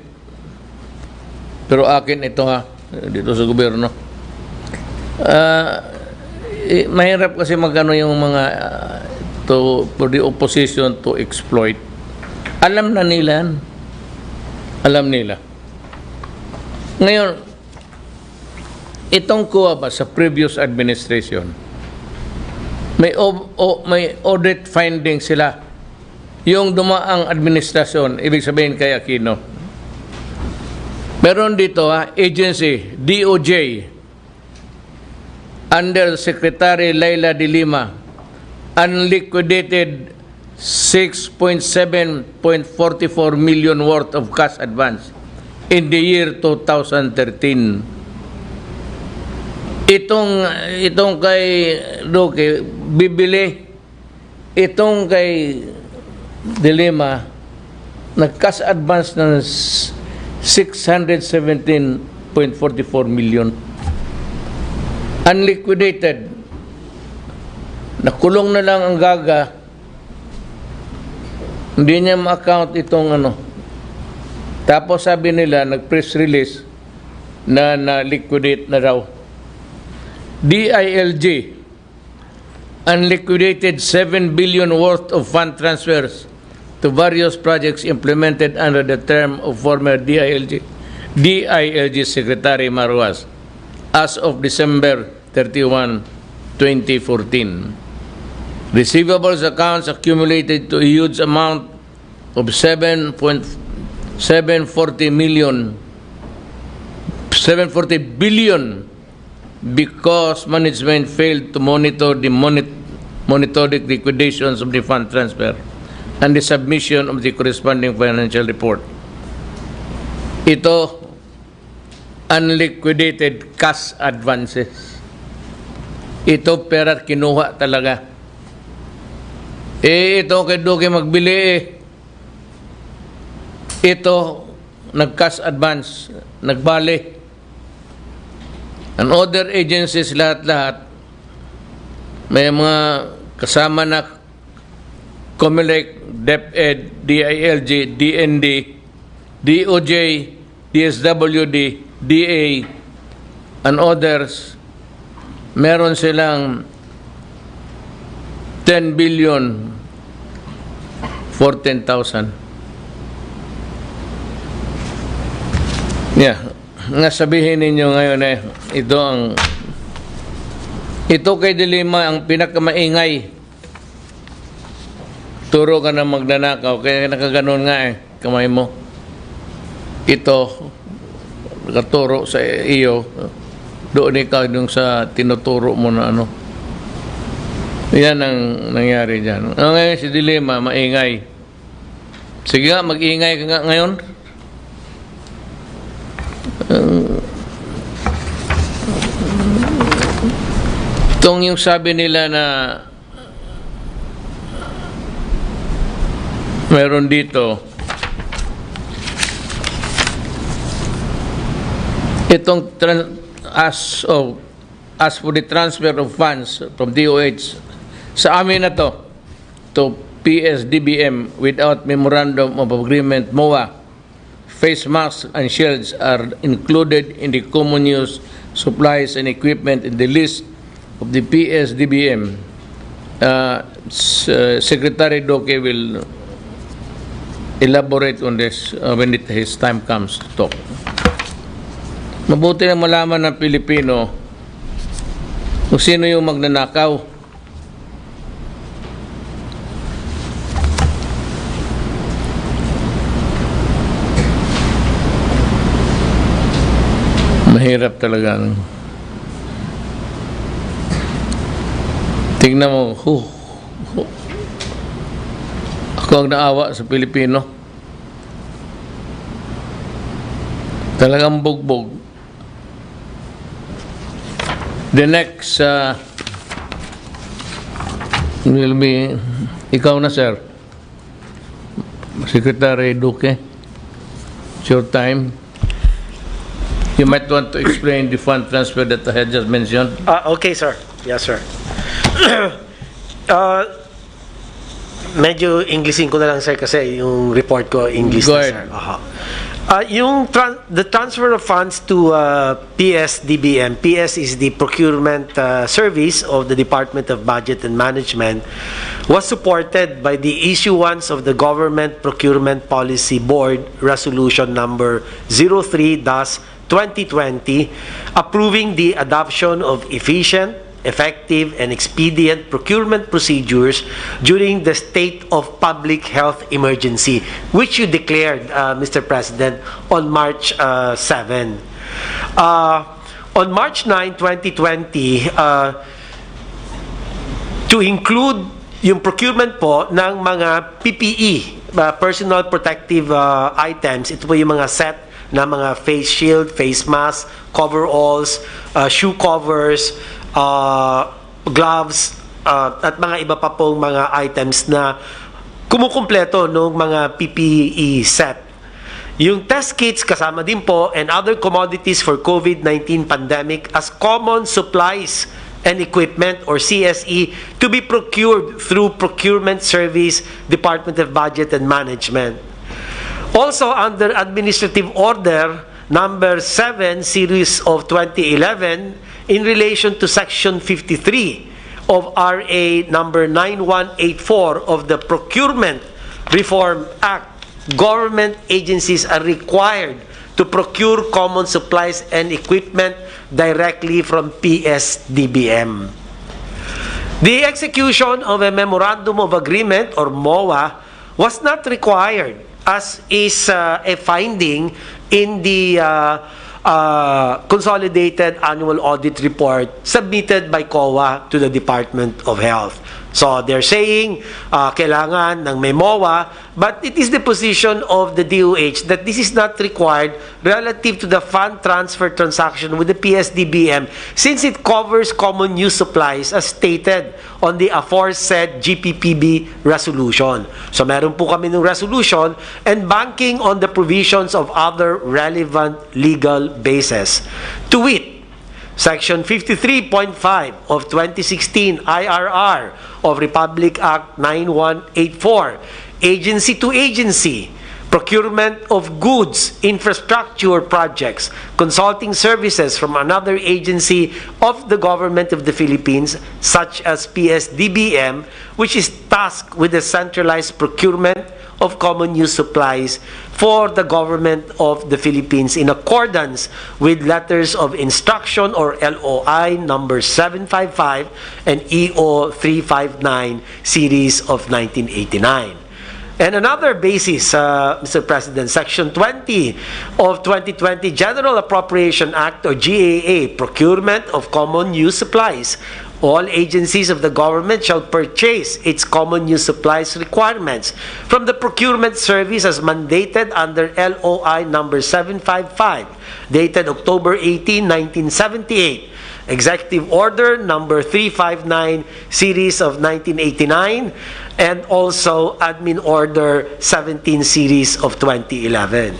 S1: Pero akin ito dito sa gobyerno. Mahirap kasi magano yung mga for the opposition to exploit. Alam na nila. Ngayon, itong kuha ba sa previous administration, may audit finding sila. Yung dumaang administrasyon, ibig sabihin kay Aquino. Meron dito agency, DOJ, under Secretary Laila de Lima, unliquidated 6.7.44 million worth of cash advance in the year 2013. Itong kay Duque, bibili. Itong kay de Lima, nag-cash advance ng 617.44 million. Unliquidated. Nakulong na lang ang Gaga. Hindi niya ma-account itong Tapos sabi nila, nag-press release na na-liquidate na raw. DILG, unliquidated 7 billion worth of fund transfers to various projects implemented under the term of former DILG Secretary Marwas as of December 31, 2014. Receivables accounts accumulated to a huge amount of 740 billion because management failed to monitor the monetary liquidations of the fund transfer and the submission of the corresponding financial report. Ito, unliquidated cash advances. Ito pera kinuha talaga. Ito kay Duque magbili Ito, nag-cash advance, nagbali. And other agencies lahat-lahat, may mga kasama na COMELEC, DepEd, DILG, DND, DOJ, DSWD, DA, and others, meron silang 10 billion 14,000. Yeah, nga sabihin ninyo ngayon ito kay Dilima ang pinakamaingay. Turo ka na magnanakaw, kaya nakaganon nga kamay mo. Ito, nakaturo sa iyo, doon ikaw yung sa tinuturo mo na ano. Yan ang nangyari dyan. Ngayon si Dilima, maingay. Sige nga, mag-ingay ka nga ngayon. Itong yung sabi nila na meron dito, itong as for the transfer of funds from DOH sa amin na to PSDBM without memorandum of agreement MOA, face masks and shields are included in the common use supplies and equipment in the list of the PSDBM. Secretary Duque will elaborate on this when his time comes to talk. Mabuti na malaman ng Pilipino kung sino yung magnanakaw. Mahirap talaga. Tingnan mo, ako ang naawa sa Pilipino. Talagang bugbog. The next will be, ikaw na sir, Secretary Duque. It's your time. You might want to explain the fund transfer that I had just mentioned.
S5: Okay, sir. Yes, sir. Medyo Englishin ko na lang, sir, kasi yung report ko English
S1: Go
S5: na,
S1: ahead.
S5: sir. The transfer of funds to PSDBM. PS is the procurement service of the Department of Budget and Management, was supported by the issuance of the Government Procurement Policy Board Resolution number 03-2020, approving the adoption of efficient, effective, and expedient procurement procedures during the state of public health emergency, which you declared, Mr. President, on March 7. On March 9, 2020, to include yung procurement po ng mga PPE, personal protective items, ito po yung mga set na mga face shield, face mask, coveralls, shoe covers, gloves, at mga iba pa pong mga items na kumukumpleto ng mga PPE set. Yung test kits kasama din po and other commodities for COVID-19 pandemic as common supplies and equipment or CSE to be procured through Procurement Service, Department of Budget and Management. Also, under Administrative Order number 7, Series of 2011, in relation to Section 53 of RA number 9184 of the Procurement Reform Act, government agencies are required to procure common supplies and equipment directly from PSDBM. The execution of a Memorandum of Agreement, or MOA, was not required, as is a finding in the Consolidated Annual Audit Report submitted by COA to the Department of Health. So they're saying kailangan ng may MOA, but it is the position of the DOH that this is not required relative to the fund transfer transaction with the PSDBM, since it covers common use supplies as stated on the aforesaid GPPB resolution. So meron po kami ng resolution and banking on the provisions of other relevant legal bases. To wit, Section 53.5 of 2016 IRR of Republic Act 9184, agency to agency, procurement of goods, infrastructure projects, consulting services from another agency of the Government of the Philippines, such as PSDBM, which is tasked with the centralized procurement of common use supplies for the Government of the Philippines in accordance with Letters of Instruction, or LOI number 755 and EO 359 series of 1989. And another basis, Mr. President, Section 20 of 2020 General Appropriation Act, or GAA, procurement of common use supplies. All agencies of the government shall purchase its common use supplies requirements from the procurement service as mandated under LOI number 755, dated October 18, 1978. Executive Order number 359 series of 1989, and also Admin Order 17 series of 2011.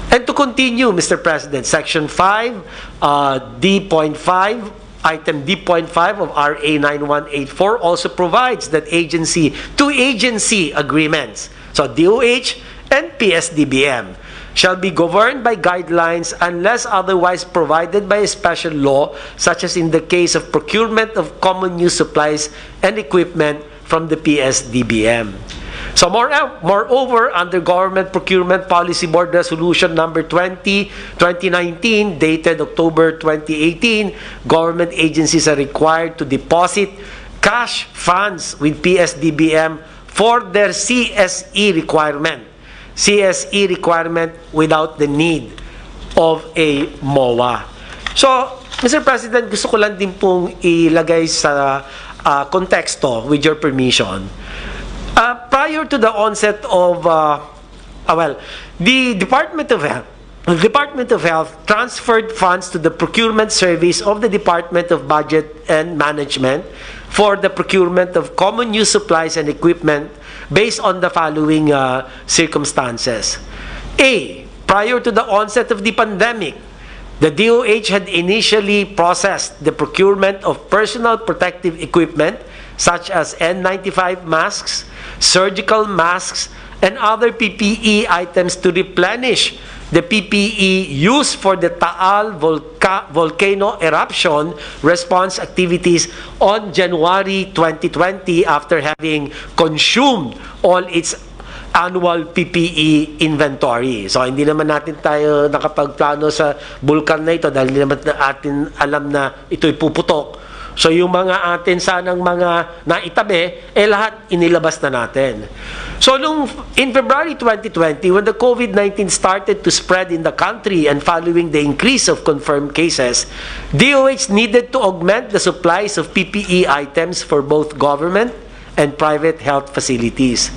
S5: And to continue, Mr. President, Section 5, D.5, Item D.5 of RA 9184 also provides that agency-to-agency agreements, so DOH and PSDBM, shall be governed by guidelines unless otherwise provided by a special law, such as in the case of procurement of common use supplies and equipment from the PSDBM. So moreover, under Government Procurement Policy Board Resolution number 20/2019, dated October 2018, government agencies are required to deposit cash funds with PSDBM for their CSE requirement. CSE requirement without the need of a MOA. So, Mr. President, gusto ko lang din pong ilagay sa konteksto, with your permission. Prior to the onset of, the Department of Health transferred funds to the procurement service of the Department of Budget and Management for the procurement of common use supplies and equipment based on the following circumstances. A, prior to the onset of the pandemic, the DOH had initially processed the procurement of personal protective equipment such as N95 masks, surgical masks, and other PPE items to replenish the PPE used for the Taal volcano eruption response activities on January 2020 after having consumed all its annual PPE inventory. So, hindi naman natin tayo nakapagplano sa bulkan na ito dahil hindi naman natin alam na ito'y puputok. So, yung mga atin sanang mga naitabi, lahat inilabas na natin. So, in February 2020, when the COVID-19 started to spread in the country and following the increase of confirmed cases, DOH needed to augment the supplies of PPE items for both government and private health facilities.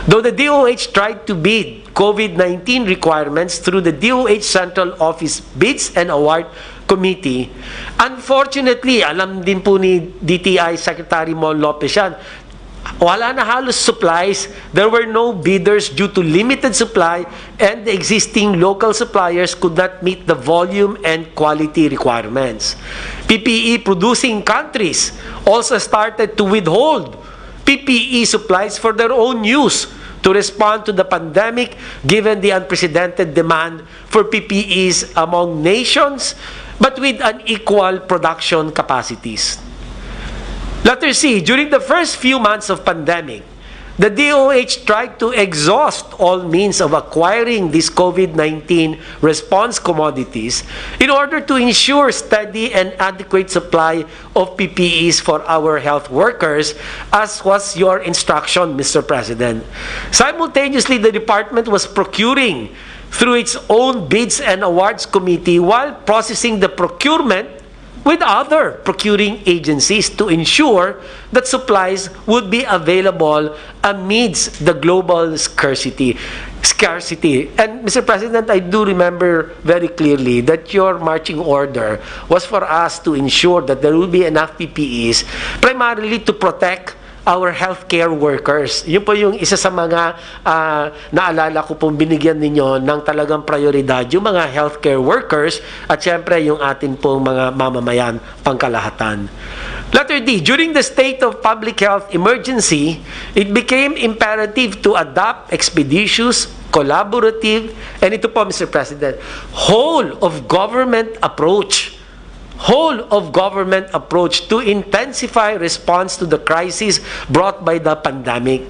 S5: Though the DOH tried to bid COVID-19 requirements through the DOH Central Office Bids and Award Committee, unfortunately, alam din po ni DTI Secretary Mon Lopez yan, wala na halos supplies. There were no bidders due to limited supply, and the existing local suppliers could not meet the volume and quality requirements. PPE producing countries also started to withhold PPE supplies for their own use to respond to the pandemic, given the unprecedented demand for PPEs among nations, but with unequal production capacities. Letter C, during the first few months of pandemic, the DOH tried to exhaust all means of acquiring these COVID-19 response commodities in order to ensure steady and adequate supply of PPEs for our health workers, as was your instruction, Mr. President. Simultaneously, the department was procuring through its own bids and awards committee while processing the procurement with other procuring agencies to ensure that supplies would be available amidst the global scarcity. And Mr. President, I do remember very clearly that your marching order was for us to ensure that there will be enough PPEs primarily to protect our healthcare workers. Yun po yung isa sa mga naalala ko pong binigyan ninyo ng talagang prioridad, yung mga healthcare workers at syempre yung atin pong mga mamamayan pangkalahatan. Letter D, during the state of public health emergency, it became imperative to adopt expeditious, collaborative, and ito po, Mr. President, whole of government approach to intensify response to the crisis brought by the pandemic.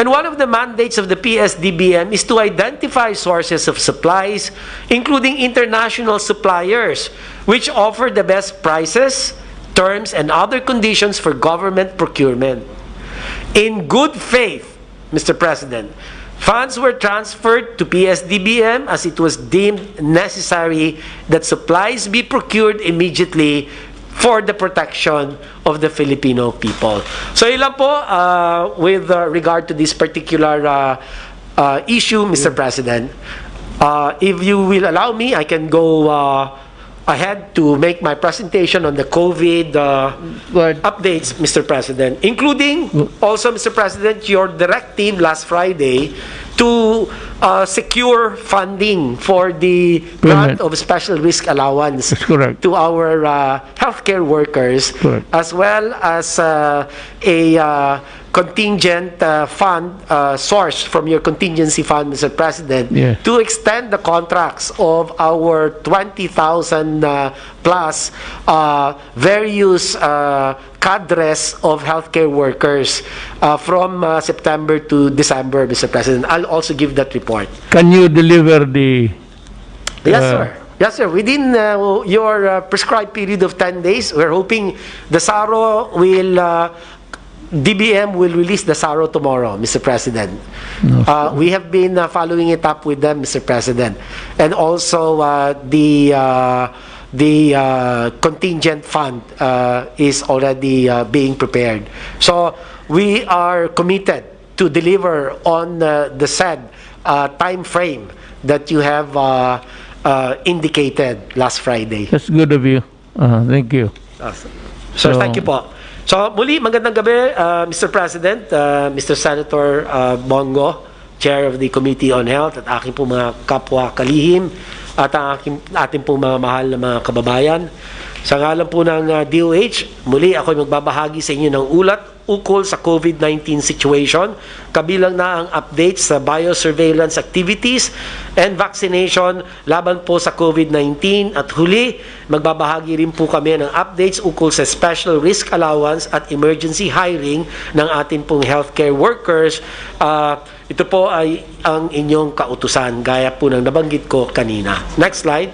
S5: And one of the mandates of the PSDBM is to identify sources of supplies, including international suppliers, which offer the best prices, terms, and other conditions for government procurement. In good faith, Mr. President, funds were transferred to PSDBM as it was deemed necessary that supplies be procured immediately for the protection of the Filipino people. So ilan po with regard to this particular issue, Mr. President. If you will allow me, I can go ahead to make my presentation on the COVID updates, Mr. President, including also, Mr. President, your directive last Friday to secure funding for the grant of special risk allowance to our healthcare workers, as well as a contingent fund source from your contingency fund, Mr. President, to extend the contracts of our 20,000 plus various cadres of healthcare workers from September to December, Mr. President. I'll also give that report.
S1: Can you deliver the...
S5: Yes, sir. Yes, sir. Within your prescribed period of 10 days, we're hoping the SARO will... DBM will release the SARO tomorrow, Mr. President. We have been following it up with them, Mr. President. And also the contingent fund is already being prepared. So we are committed to deliver on the said time frame that you have indicated last Friday.
S1: That's good of you. Thank you.
S5: Sir, thank you po. So, muli, magandang gabi, Mr. President, Mr. Senator Bongo, Chair of the Committee on Health, at aking po mga kapwa kalihim, at ating po mga mahal na mga kababayan. Sa ngalan po ng DOH, muli ako'y magbabahagi sa inyo ng ulat ukol sa COVID-19 situation, kabilang na ang updates sa biosurveillance activities and vaccination laban po sa COVID-19. At huli, magbabahagi rin po kami ng updates ukol sa special risk allowance at emergency hiring ng ating pong healthcare workers. Ito po ay ang inyong kautusan, gaya po ng nabanggit ko kanina. Next slide.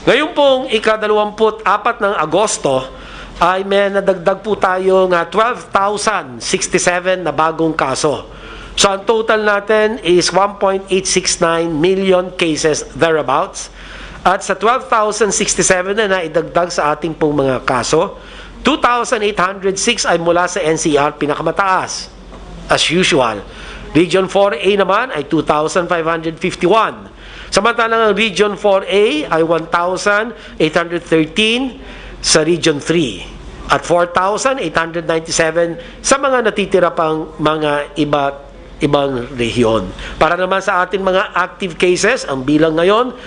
S5: Ngayon pong ika-24 ng Agosto, ay may nadagdag po tayo ng 12,067 na bagong kaso. So ang total natin is 1.869 million cases thereabouts. At sa 12,067 na naidagdag sa ating pong mga kaso, 2,806 ay mula sa NCR, pinakamataas, as usual. Region 4A naman ay 2,551. Samantalang ang Region 4A ay 1,813 sa Region 3 at 4,897 sa mga natitira pang mga ibang rehiyon. Para naman sa ating mga active cases, ang bilang ngayon,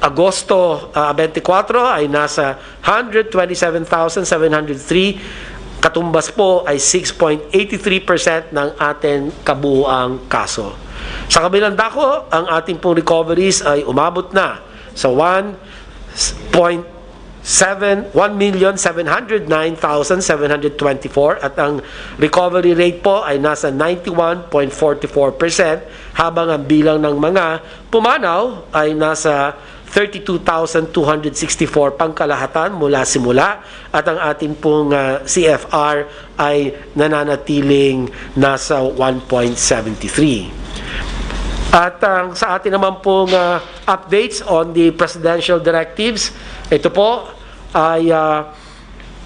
S5: Agosto 24 ay nasa 127,703. Katumbas po ay 6.83% ng ating kabuuang kaso. Sa kabilang dako, ang ating pong recoveries ay umabot na sa 1.0 1,709,724 at ang recovery rate po ay nasa 91.44% habang ang bilang ng mga pumanaw ay nasa 32,264 pangkalahatan mula simula at ang ating pong CFR ay nananatiling nasa 1.73. At sa atin naman pong updates on the presidential directives, ito po ay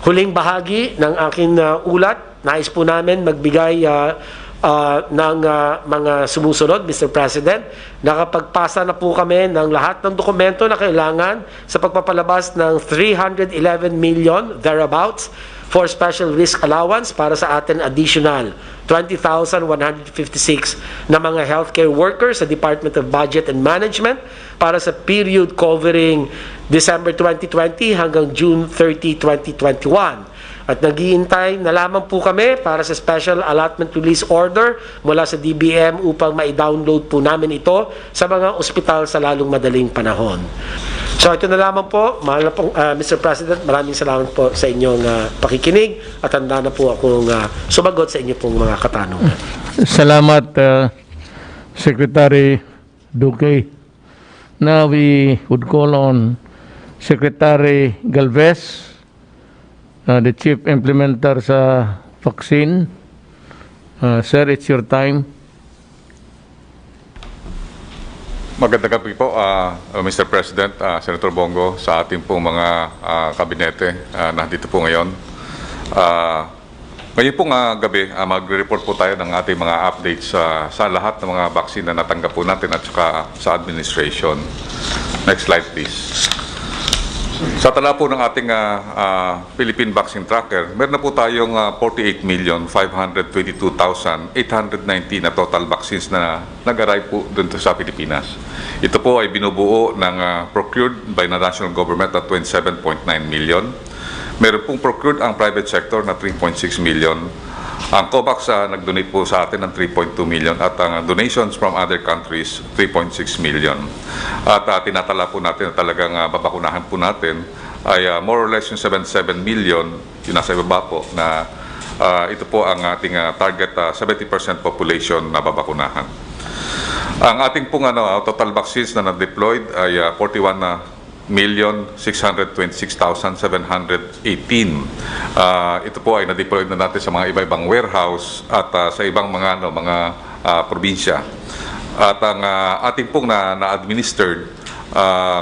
S5: huling bahagi ng aking ulat. Nais po namin magbigay ng mga sumusunod, Mr. President. Nakapagpasa na po kami ng lahat ng dokumento na kailangan sa pagpapalabas ng 311 million thereabouts for special risk allowance para sa atin additional 20,156 na mga healthcare workers sa Department of Budget and Management para sa period covering December 2020 hanggang June 30, 2021. At naghihintay na lamang po kami para sa Special Allotment Release Order mula sa DBM upang ma-download po namin ito sa mga ospital sa lalong madaling panahon. So ito na lamang po, mahal na po, Mr. President, maraming salamat po sa inyong pakikinig at handa na po akong sumagot sa inyo pong mga katanungan.
S1: Salamat, Secretary Duque. Now we would call on Secretary Galvez, the Chief Implementer sa vaccine. Sir, it's your time.
S6: Magandang gabi po, Mr. President, Senator Bongo, sa ating pong mga kabinete na nandito po ngayon. Ngayon pong gabi, magre-report po tayo ng ating mga updates sa lahat ng mga vaccine na natanggap po natin at saka sa administration. Next slide, please. Sa tala po ng ating Philippine Vaccine Tracker, meron na po tayong 48,522,890 na total vaccines na nag-arrive po dun sa Pilipinas. Ito po ay binubuo ng procured by the national government at 27.9 million. Meron pong procured ang private sector na 3.6 million. Ang COVAX nag-donate po sa atin ng 3.2 million at ang donations from other countries 3.6 million. At tinatala po natin na talagang babakunahan po natin ay more or less yung 77 million, yung nasa ibaba po, na ito po ang ating target 70% population na babakunahan. Ang ating pong total vaccines na na-deployed ay 41,626,718. Ito po ay na-deploy na natin sa mga iba-ibang warehouse at sa ibang mga probinsya. At ang ating pong na-administered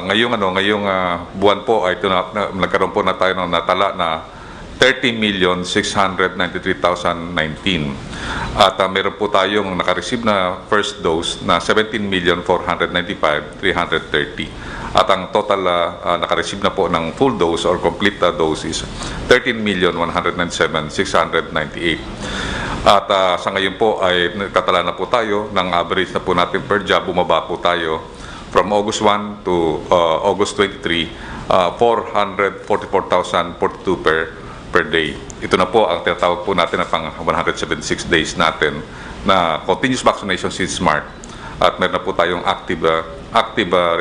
S6: ngayong buwan po ay nagkaroon po na tayo ng natala na 30,693,019. At meron po tayong nakareceive na first dose na 17,495,330. At ang total nakareceive na po ng full dose or complete dose is 13,197,698. At sa ngayon po ay nagtatala na po tayo ng average na po natin per job. Bumaba po tayo from August 1 to August 23, 444,042 per day. Ito na po ang tinatawag po natin na pang 176 days natin na continuous vaccination since March. At meron na po tayong active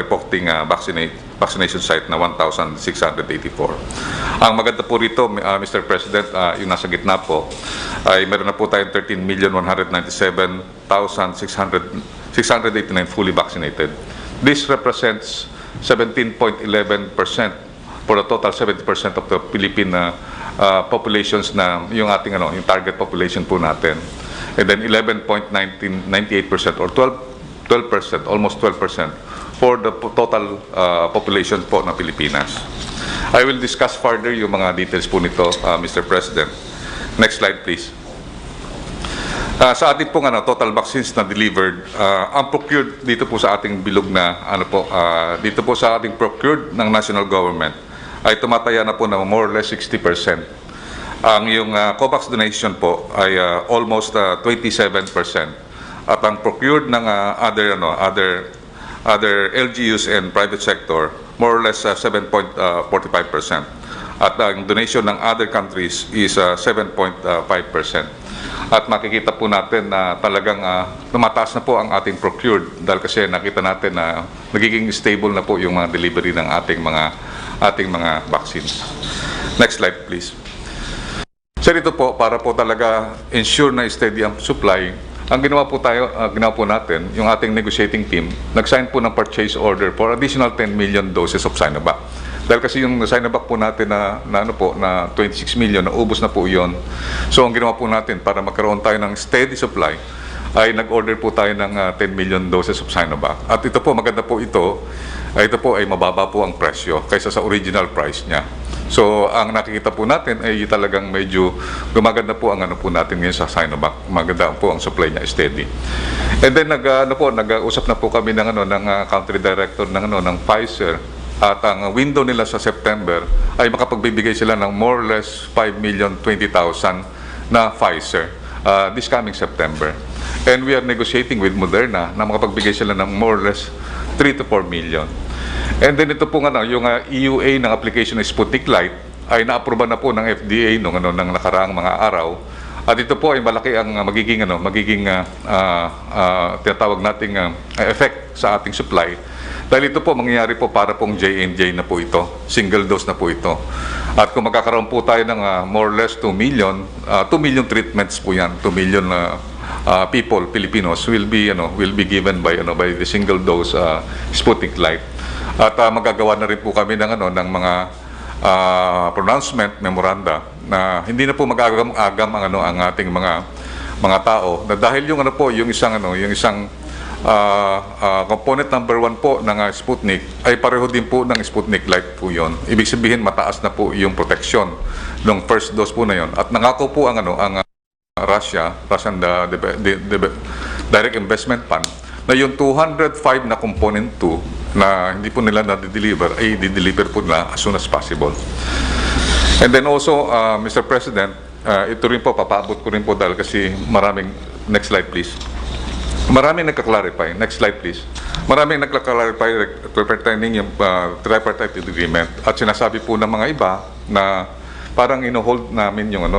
S6: reporting vaccination site na 1,684. Ang maganda po rito, Mr. President, yung nasa gitna po, ay meron na po tayong 13,197,689 fully vaccinated. This represents 17.11% for the total 70% of the Philippine populations na yung ating yung target population po natin. And then 11.98% or 12%, almost 12% for the total population po ng Pilipinas. I will discuss further yung mga details po nito, Mr. President. Next slide, please. Sa ating pong total vaccines na delivered, ang procured dito po sa ating bilog na dito po sa ating procured ng national government ay tumataya na po na more or less 60%. Ang yung COVAX donation po ay almost 27%. At ang procured ng other LGUs and private sector more or less 7.45%. At ang donation ng other countries is 7.5%. At makikita po natin na talagang tumataas na po ang ating procured dahil kasi nakita natin na nagiging stable na po yung mga delivery ng ating mga ating mga vaccines. Next slide, please. Sir, ito po, para po talaga ensure na steady ang supply, ang ginawa po natin, yung ating negotiating team, nag-sign po ng purchase order for additional 10 million doses of Sinovac. Dahil kasi yung Sinovac po natin na 26 million, naubos na po yun. So ang ginawa po natin para magkaroon tayo ng steady supply, ay nag-order po tayo ng 10 million doses of Sinovac. At ito po, maganda po ito ay mababa po ang presyo kaysa sa original price niya. So, ang nakikita po natin ay talagang medyo gumaganda po ang po natin ngayon sa Sinovac. Maganda po ang supply niya, steady. And then nag-usap na po kami ng country director ng Pfizer, at ang window nila sa September ay makapagbibigay sila ng more or less 5,020,000 na Pfizer this coming September. And we are negotiating with Moderna na makapagbigay sila ng more or less 3 to 4 million. And then ito po yung EUA ng application ng Sputnik Light ay naaproba na po ng FDA nung nakaraang mga araw. At ito po ay malaki ang magiging tinatawag nating effect sa ating supply. Dahil ito po mangyayari po para pong J&J na po ito, single dose na po ito. At kung magkakaroon po tayo ng more or less 2 million treatments po yan, 2 million people, Filipinos will be given by the single dose Sputnik Light. At magagawa na rin po kami ng mga pronouncement memoranda na hindi na po mag-agam ang ating mga tao, na dahil yung isang component number 1 po ng Sputnik ay pareho din po ng Sputnik Light po yon. Ibig sabihin mataas na po yung protection ng first dose po na yon. At nangako po ang Russian Direct Investment Fund na yung 205 na component 2 na hindi po nila na-deliver ay di-deliver po nila as soon as possible. And then also, Mr. President, ito rin po, papaabot ko rin po dahil kasi maraming, next slide please. Maraming nagka-clarify. Next slide, please. Maraming nagka-clarify pertaining yung tripartite agreement, at sinasabi po ng mga iba na parang ino-hold namin yung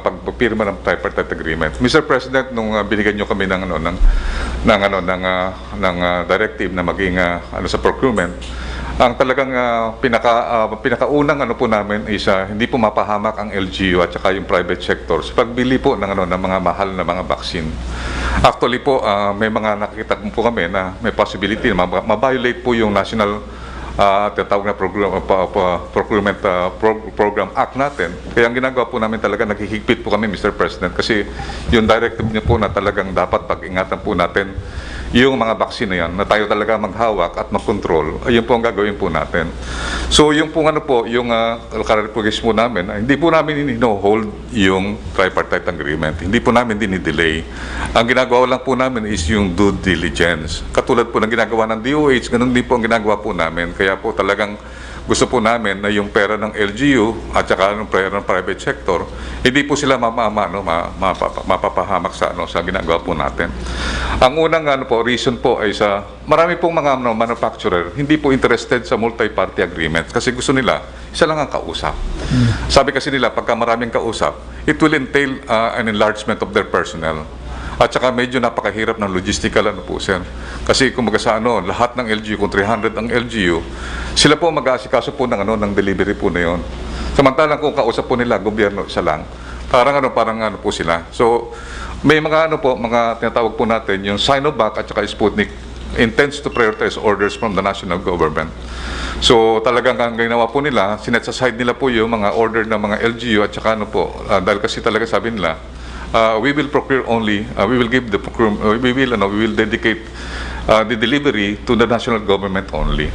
S6: pagpirma ng tripartite agreement. Mr. President, nung binigyan nyo kami ng directive na maging sa procurement, ang talagang pinakaunang po namin is hindi po mapahamak ang LGU at saka yung private sector sa pagbili po ng mga mahal na mga vaccine. Actually po, may mga nakikita po kami na may possibility na ma-violate po yung National tinatawag na Procurement Program Act natin. Kaya ang ginagawa po namin talaga, naghihigpit po kami, Mr. President, kasi yung directive niyo po na talagang dapat pag-ingatan po natin yung mga vaccine na yan, na tayo talaga maghawak at mag-control, ayun po ang gagawin po natin. So yung po yung clarification po namin, hindi po namin ino-hold yung tripartite agreement. Hindi po namin dinidelay. Ang ginagawa lang po namin is yung due diligence. Katulad po ng ginagawa ng DOH, ganun din po ang ginagawa po namin. Kaya po talagang gusto po namin na yung pera ng LGU at saka yung pera ng private sector, hindi po sila mapapahamak sa ginagawa po natin. Ang unang reason po ay sa marami pong mga manufacturer hindi po interested sa multi-party agreement kasi gusto nila isa lang ang kausap. Sabi kasi nila pagka maraming kausap, it will entail an enlargement of their personnel. At saka medyo napakahirap ng logistical po, sir. Kasi kumbaga sa lahat ng LGU, kung 300 ang LGU, sila po mag-aasikaso po ng delivery po na yon. Samantalang kung kausap po nila, gobyerno, isa lang. Parang po sila. So, may mga mga tinatawag po natin, yung Sinovac at saka Sputnik intends to prioritize orders from the national government. So, talagang ang ginawa po nila, sinet aside nila po yung mga order ng mga LGU at saka dahil kasi talaga sabi nila, we will procure only, we will give the procurement, we will dedicate the delivery to the national government only.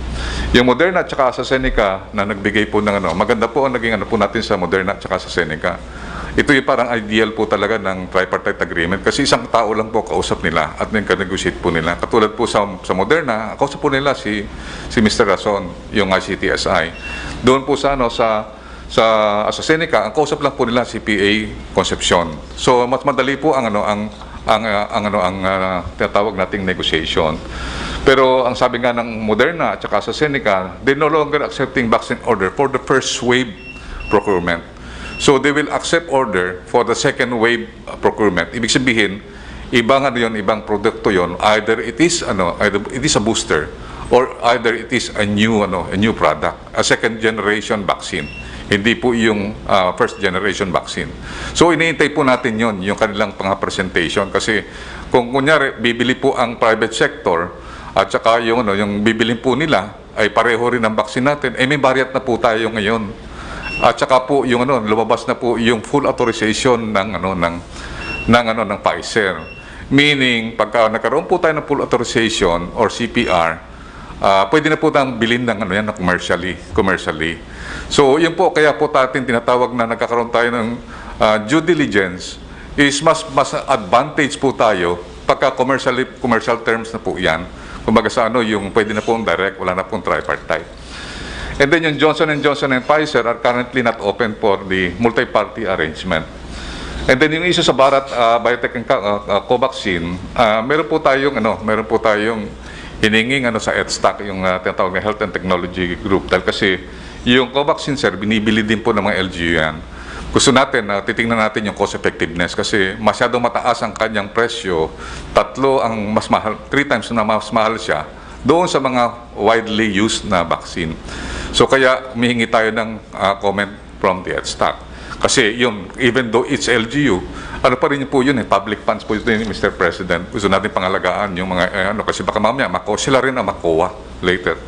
S6: Yung Moderna at saka AstraZeneca na nagbigay po ng maganda po ang naging po natin sa Moderna at saka AstraZeneca. Ito yung parang ideal po talaga ng tripartite agreement kasi isang tao lang po kausap nila at nag-negotiate po nila. Katulad po sa Moderna, kausap po nila si Mr. Rason, yung ICTSI. Doon po sa AstraZeneca, ang kausap lang po nila si PA Concepcion. So mas madali po ang tinatawag nating negotiation. Pero ang sabi nga ng Moderna at saka AstraZeneca, they no longer accepting vaccine order for the first wave procurement. So they will accept order for the second wave procurement. Ibig sabihin, ibang ibang produkto yon. Either it is a booster or either it is a new product, a second generation vaccine. Hindi po yung first generation vaccine. So iniintay po natin yung kanilang presentation, kasi kung kunyari bibili po ang private sector at saka yung bibilin po nila ay pareho rin ang vaccine natin, may variant na po tayo ngayon. At saka po yung lumabas na po yung full authorization ng Pfizer. Meaning pagka nagkaroon po tayo ng full authorization or CPR, pwede na po tayong bilhin ng commercially. So yun po, kaya po natin tinatawag na nagkakaroon tayo ng due diligence is mas advantage po tayo pagka commercial terms na po yan. Kumbaga sa yung pwede na po ang direct, wala na pong tripartite. And then yung Johnson & Johnson and Pfizer are currently not open for the multi-party arrangement. And then yung isa sa Bharat Biotech and Covaxin, meron po tayong hininging sa EDSTAC, yung tinatawag na Health and Technology Group, dahil kasi yung Covaxin, sir, binibili din po ng mga LGU yan. Gusto natin na titingnan natin yung cost effectiveness, kasi masyadong mataas ang kanyang presyo, 3 times na mas mahal siya doon sa mga widely used na vaccine. So kaya humihingi tayo ng comment from the EDSTAC. Kasi yun, even though it's LGU, pa rin po yun, public funds po yun, Mr. President. Gusto natin pangalagaan yung mga, kasi baka mamaya, sila rin ang makuha later.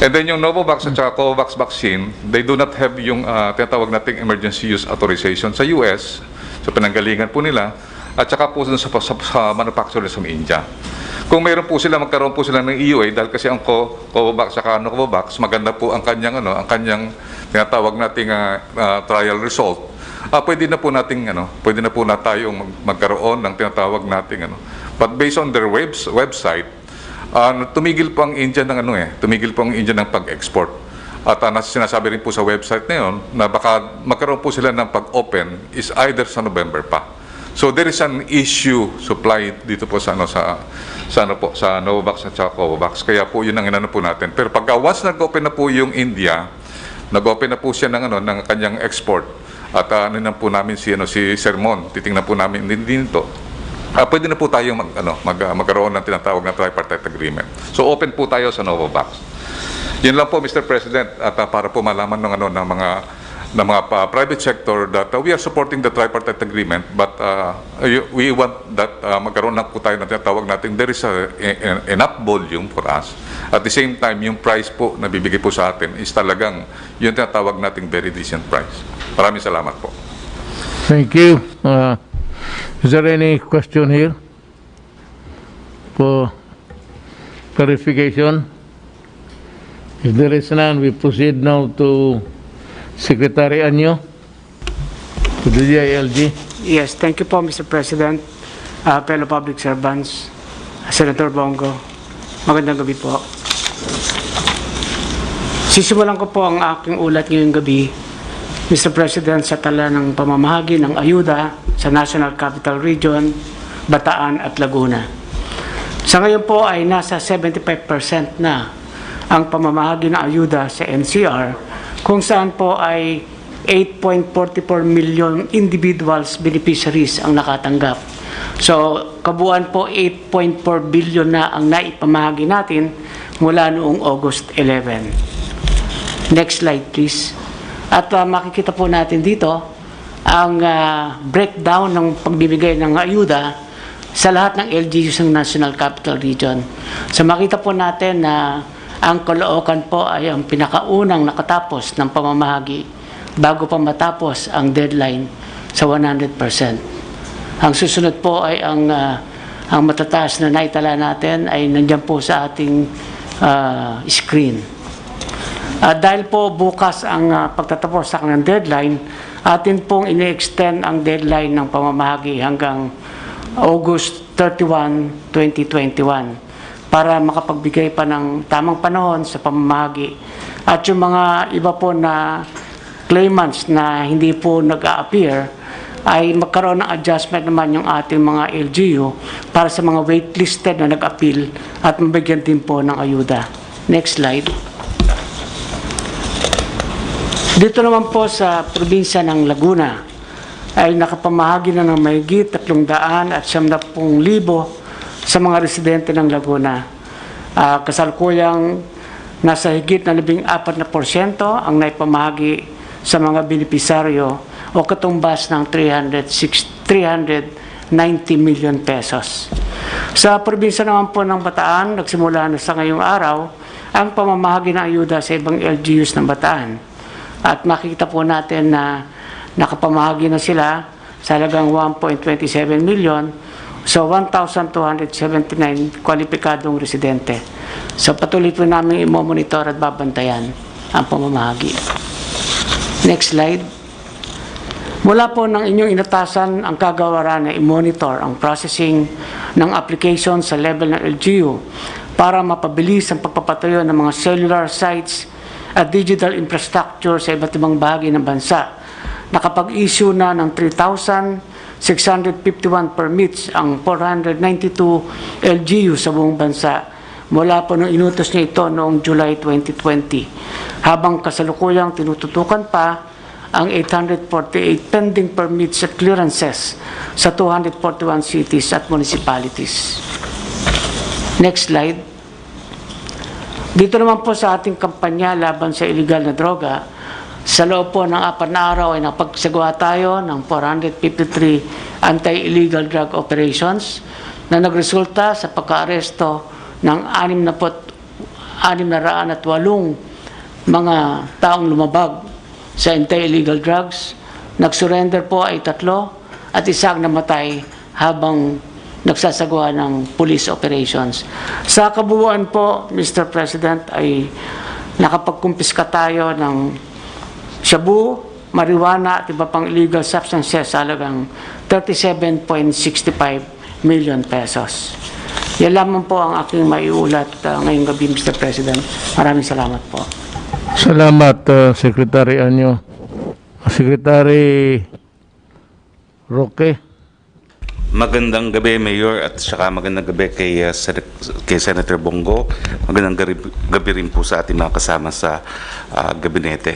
S6: And then yung Novavax at saka Covax vaccine, they do not have yung tinatawag nating emergency use authorization sa US, sa pinanggalingan po nila, at saka po sa manufacturer sa India. Kung mayroon po sila, magkaroon po sila ng EUA, dahil kasi ang Covax at Novavax, maganda po ang kanyang tinatawag nating trial result. Pwede na po tayong magkaroon ng tinatawag nating But based on their website, tumigil po ang India ng pag-export. At sinasabi rin po sa website na yun na baka magkaroon po sila ng pag-open is either sa November pa. So there is an issue supply dito po sa Novavax at sa Covax. Kaya po yun ang inano po natin. Pero pagka once nag-open na po yung India, nag-open na po siya ng kanyang export. At na po namin si Sermon, titingnan po namin din ito. Pwede na po tayong magkaroon ng tinatawag na tripartite agreement. So open po tayo sa Novavax. Yun lang po, Mr. President, at para po malaman ng mga private sector that we are supporting the tripartite agreement, but we want that magkaroon na po tayo ng tinatawag natin there is enough volume for us. At the same time, yung price po na bibigay po sa atin is talagang yung tinatawag nating very decent price. Maraming salamat po.
S1: Thank you. Is there any question here for clarification? If there is none, we proceed now to Secretary Anyo, to the DILG.
S7: Yes, thank you po, Mr. President, fellow public servants, Senator Bongo. Magandang gabi po. Sisimulan ko po ang aking ulat ngayong gabi, Mr. President, sa tala ng pamamahagi ng ayuda sa National Capital Region, Bataan at Laguna. Sa ngayon po ay nasa 75% na ang pamamahagi ng ayuda sa NCR, kung saan po ay 8.44 million individuals beneficiaries ang nakatanggap. So, kabuuan po 8.4 billion na ang naipamahagi natin mula noong August 11. Next slide, please. At makikita po natin dito ang breakdown ng pagbibigay ng ayuda sa lahat ng LGUs ng National Capital Region. So makita po natin na ang Caloocan po ay ang pinakaunang nakatapos ng pamamahagi bago pa matapos ang deadline sa 100%. Ang susunod po ay ang matataas na naitala natin ay nandiyan po sa ating screen. Dahil po bukas ang pagtatapos sa kanilang deadline, atin pong ini-extend ang deadline ng pamamahagi hanggang August 31, 2021 para makapagbigay pa ng tamang panahon sa pamamahagi. At yung mga iba po na claimants na hindi po nag-a-appear ay magkaroon ng adjustment naman yung ating mga LGU para sa mga waitlisted na nag-appeal at mabigyan din po ng ayuda. Next slide. Dito naman po sa probinsya ng Laguna ay nakapamahagi na ng mahigit 300,000 sa mga residente ng Laguna. Kasalukuyang nasa higit na 14% ang naipamahagi sa mga benepisaryo o katumbas ng 390 million pesos. Sa probinsya naman po ng Bataan, nagsimula na sa ngayong araw ang pamamahagi ng ayuda sa ibang LGUs ng Bataan. At makikita po natin na nakapamahagi na sila sa halagang 1.27 million sa 1,279 kwalipikadong residente. So patuloy po namin i-monitor at babantayan ang pamamahagi. Next slide. Mula po ng inyong inatasan ang kagawaran na i-monitor ang processing ng application sa level ng LGU para mapabilis ang pagpapatayo ng mga cellular sites at digital infrastructure sa iba't ibang bahagi ng bansa. Nakapag-issue na ng 3,651 permits ang 492 LGU sa buong bansa mula po nung inutos niya ito noong July 2020. Habang kasalukuyang tinututukan pa ang 848 pending permits at clearances sa 241 cities at municipalities. Next slide. Dito naman po sa ating kampanya laban sa illegal na droga, sa loob po ng 4 na araw ay napagsagawa tayo ng 453 anti-illegal drug operations na nagresulta sa pagka-aresto ng 608 mga taong lumabag sa anti-illegal drugs. Nag-surrender po ay 3 at isang namatay habang nagsasagawa ng police operations. Sa kabuuan po, Mr. President, ay nakapagkumpiska tayo ng shabu, marijuana at iba pang illegal substances sa halagang 37.65 million pesos. Yan lamang po ang aking maiulat ngayong gabi, Mr. President. Maraming salamat po.
S1: Salamat, Secretary Anyo. Secretary Roque.
S8: Magandang gabi, Mayor, at saka magandang gabi kay Senator Bongo. Magandang gabi rin po sa ating mga kasama sa gabinete.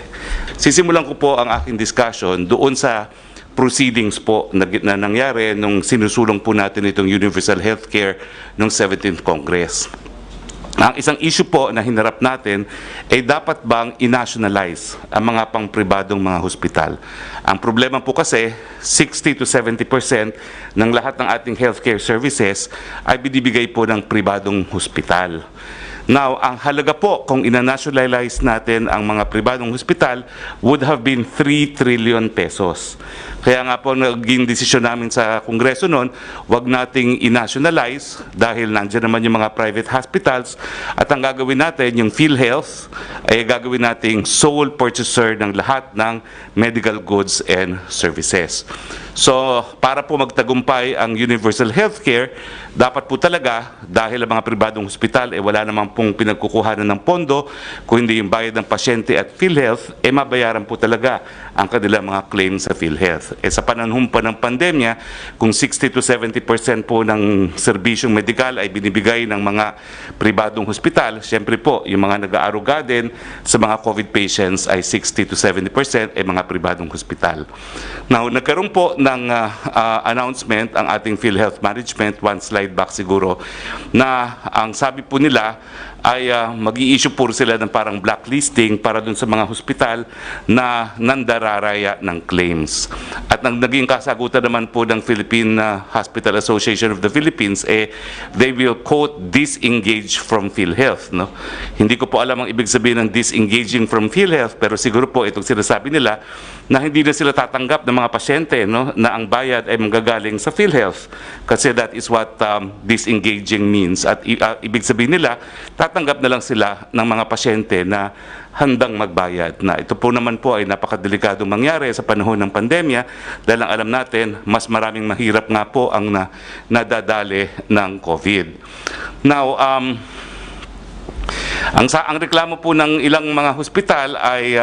S8: Sisimulan ko po ang aking discussion doon sa proceedings po na nangyari nung sinusulong po natin itong universal healthcare ng 17th Congress. Ang isang issue po na hinarap natin ay dapat bang i-nationalize ang mga pang-pribadong mga hospital. Ang problema po kasi 60 to 70% ng lahat ng ating healthcare services ay binibigay po ng pribadong hospital. Now, ang halaga po kung ina-nationalize natin ang mga pribadong hospital would have been 3 trillion pesos. Kaya nga po naging desisyon namin sa Kongreso noon, wag nating i-nationalize dahil nandiyan naman yung mga private hospitals at ang gagawin natin, yung PhilHealth, ay gagawin nating sole purchaser ng lahat ng medical goods and services. So, para po magtagumpay ang universal healthcare, dapat po talaga, dahil ang mga pribadong hospital, wala namang pong pinagkukuhanan ng pondo, kung hindi yung bayad ng pasyente at PhilHealth, mabayaran po talaga ang kanilang mga claims sa PhilHealth. Sa panahon pa ng pandemya, kung 60 to 70% po ng serbisyong medikal ay binibigay ng mga pribadong hospital, siyempre po, yung mga nag-aaruga din sa mga COVID patients ay 60 to 70% ay mga pribadong hospital. Now, nagkaroon po ng announcement ang ating PhilHealth Management, one slide back siguro, na ang sabi po nila ay mag-i-issue po sila ng parang blacklisting para dun sa mga hospital na nandararaya ng claims. At ang naging kasagutan naman po ng Philippine Hospital Association of the Philippines, they will quote disengage from PhilHealth. No? Hindi ko po alam ang ibig sabihin ng disengaging from PhilHealth, pero siguro po itong sinasabi nila na hindi na sila tatanggap ng mga pasyente, no, na ang bayad ay manggagaling sa PhilHealth. Kasi that is what disengaging means. At ibig sabihin nila, tatanggap na lang sila ng mga pasyente na handang magbayad. Na ito po naman po ay napakadelikadong mangyari sa panahon ng pandemya dahil ang alam natin, mas maraming mahirap nga po ang nadadali ng COVID. Now, ang reklamo po ng ilang mga hospital ay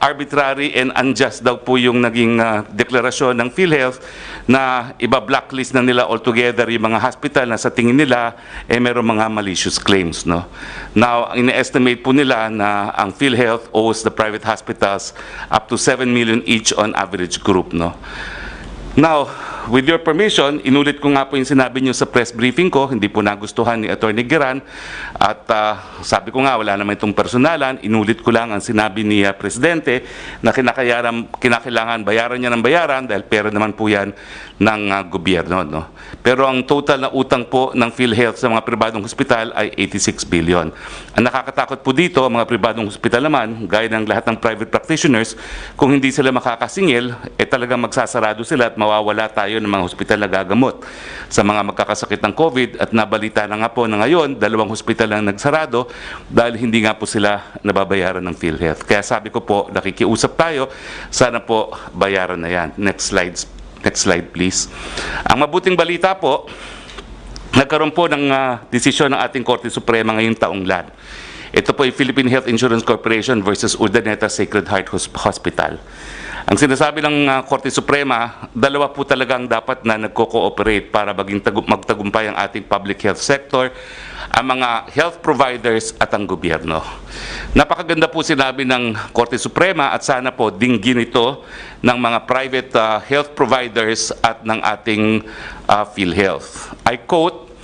S8: arbitrary and unjust daw po yung naging deklarasyon ng PhilHealth na iba-blacklist na nila altogether yung mga hospital na sa tingin nila mayroong mga malicious claims. No? Now, ina-estimate po nila na ang PhilHealth owes the private hospitals up to 7 million each on average group. No? Now, with your permission, inulit ko nga po yung sinabi niyo sa press briefing ko, hindi po nagustuhan ni Atty. Geran, at sabi ko nga wala naman itong personalan, inulit ko lang ang sinabi ni Presidente na kinakailangan bayaran niya ng bayaran dahil pera naman po yan ng gobyerno. No? Pero ang total na utang po ng PhilHealth sa mga pribadong hospital ay 86 billion. Ang nakakatakot po dito, ang mga pribadong hospital naman, gaya ng lahat ng private practitioners, kung hindi sila makakasingil, talagang magsasarado sila at mawawala tayo ng mga hospital na gagamot sa mga magkakasakit ng COVID. At nabalita na nga po na ngayon, 2 hospital lang nagsarado dahil hindi nga po sila nababayaran ng PhilHealth. Kaya sabi ko po, nakikiusap tayo, sana po bayaran na yan. Next slide please. Ang mabuting balita po, nagkaroon po ng desisyon ng ating Korte Suprema ngayong taong LAD. Ito po ay Philippine Health Insurance Corporation versus Urdaneta Sacred Heart Hospital. Ang sinasabi ng Korte Suprema, 2 po talagang dapat na nagko-cooperate para magtagumpay ang ating public health sector, ang mga health providers at ang gobyerno. Napakaganda po sinabi ng Korte Suprema at sana po dinggin ito ng mga private health providers at ng ating PhilHealth. I quote,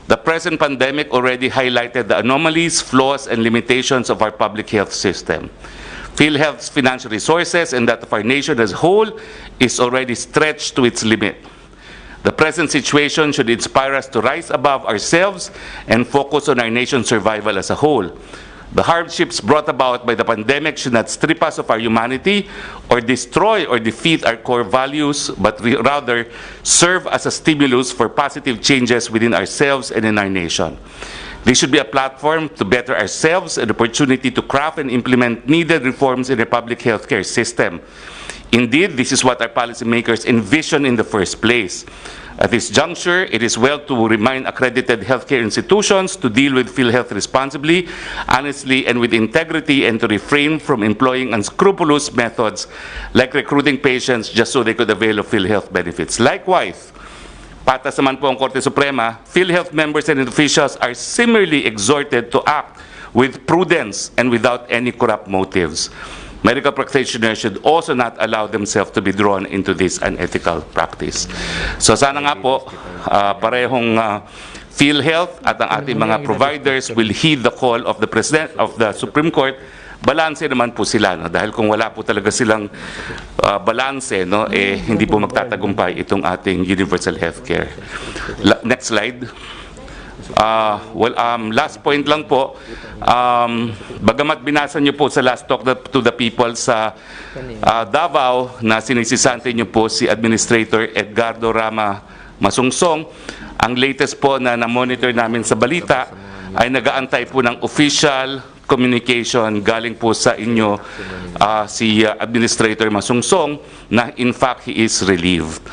S8: "The present pandemic already highlighted the anomalies, flaws, and limitations of our public health system. PhilHealth's financial resources and that of our nation as a whole is already stretched to its limit. The present situation should inspire us to rise above ourselves and focus on our nation's survival as a whole. The hardships brought about by the pandemic should not strip us of our humanity or destroy or defeat our core values, but rather serve as a stimulus for positive changes within ourselves and in our nation. This should be a platform to better ourselves, an opportunity to craft and implement needed reforms in the public healthcare system. Indeed, this is what our policymakers envisioned in the first place. At this juncture, it is well to remind accredited healthcare institutions to deal with PhilHealth responsibly, honestly, and with integrity, and to refrain from employing unscrupulous methods like recruiting patients just so they could avail of PhilHealth benefits. Likewise, patas naman po ang Korte Suprema, PhilHealth members and officials are similarly exhorted to act with prudence and without any corrupt motives. Medical practitioners should also not allow themselves to be drawn into this unethical practice." So sana nga po, parehong PhilHealth at ang ating mga providers will heed the call of the President of the Supreme Court. Balanse naman po sila, no? Dahil kung wala po talaga silang balanse, no, hindi po magtatagumpay itong ating universal healthcare. Next slide. Last point lang po, bagamat binasa niyo po sa last talk to the people sa Davao na sinisisante niyo po si Administrator Edgardo Rama Masungsong, ang latest po na na-monitor namin sa balita ay nag-aantay po ng official communication galing po sa inyo si Administrator Masungsong na in fact he is relieved.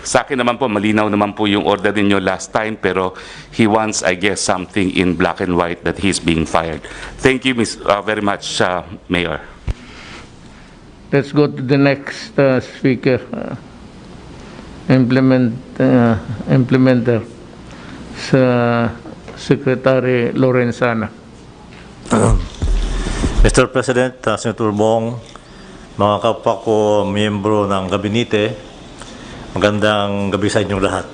S8: Sa akin naman po, malinaw naman po yung order ninyo last time, pero he wants, I guess, something in black and white that he's being fired. Thank you very much, Mayor.
S1: Let's go to the next speaker. Implementer sa Secretary Lorenzana.
S9: Mr. President, Senator Bong, mga kapwa ko miyembro ng gabinete, magandang gabi sa inyong lahat.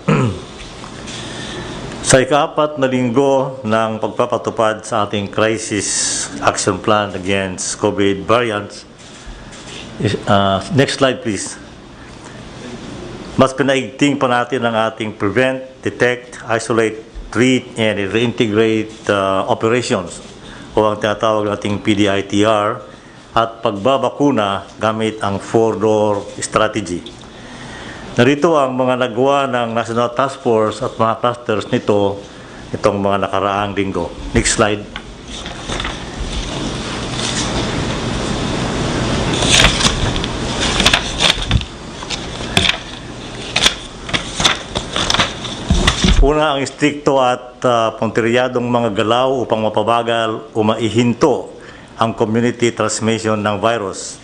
S9: Sa ika-4 na linggo ng pagpapatupad sa ating Crisis Action Plan against COVID variants, next slide please. Mas pinaigting pa natin ang ating prevent, detect, isolate, treat, and reintegrate operations o ang tinatawag nating PDITR at pagbabakuna gamit ang 4-door strategy. Narito ang mga nagawa ng National Task Force at mga clusters nito itong mga nakaraang linggo. Next slide. Una, ang istrikto at puntiryadong mga galaw upang mapabagal o maihinto ang community transmission ng virus.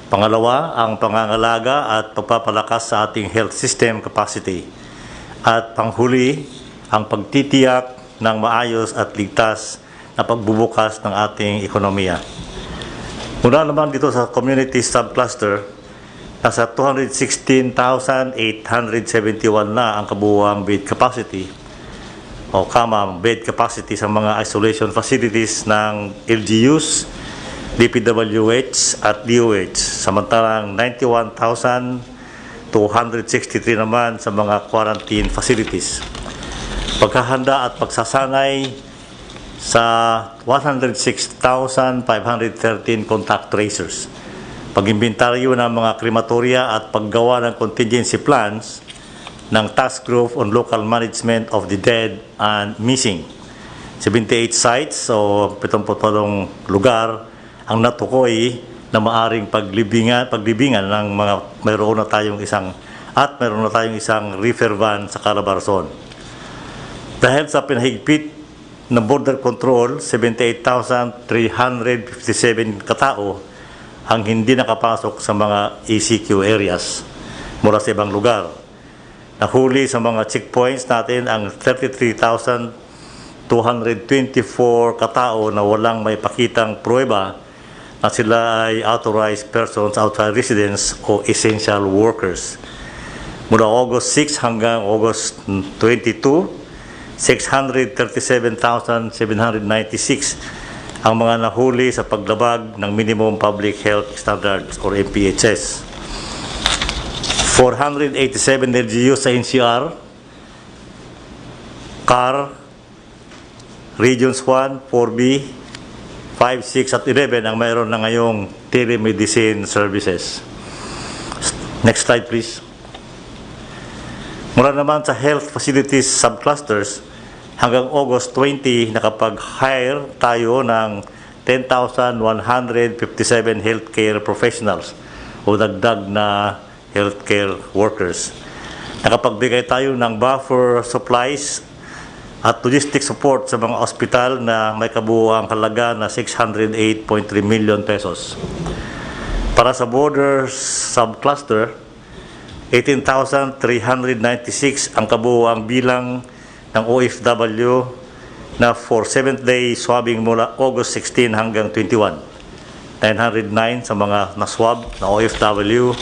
S9: Pangalawa, ang pangangalaga at pagpapalakas sa ating health system capacity. At panghuli, ang pagtitiyak ng maayos at ligtas na pagbubukas ng ating ekonomiya. Mula naman dito sa community subcluster, nasa 216,871 na ang kabuuang bed capacity o bed capacity sa mga isolation facilities ng LGUs, DPWH at DOH. Samantalang 91,263 naman sa mga quarantine facilities. Pagkahanda at pagsasanay sa 106,513 contact tracers. Pag-imbintaryo ng mga krematorya at paggawa ng contingency plans ng Task Group on Local Management of the Dead and Missing. 78 sites o 78 lugar ang natukoy na maaring paglibingan ng mga mayroon na tayong isang reefer van sa Calabarzon. Dahil sa pinahigpit na border control, 78,357 katao ang hindi nakapasok sa mga ECQ areas mula sa ibang lugar. Nahuli sa mga checkpoints natin ang 33,224 katao na walang may pakitang pruweba na sila ay authorized persons outside residence o essential workers. Mula August 6 hanggang August 22, 637,796 ang mga nahuli sa paglabag ng Minimum Public Health Standards or MPHS. 487 LGU sa NCR, CAR, Regions 1, 4B, 5, 6 at 11 ang mayroon na ngayong telemedicine services. Next slide please. Mula naman sa health facilities subclusters, hanggang August 20, nakapag-hire tayo ng 10,157 healthcare professionals o dagdag na healthcare workers. Nakapagbigay tayo ng buffer supplies at logistic support sa mga ospital na may kabuuang halaga na 608.3 million pesos. Para sa borders subcluster, 18,396 ang kabuuang bilang ng OFW na for 7th day swabbing mula August 16 hanggang 21. 909 sa mga naswab na OFW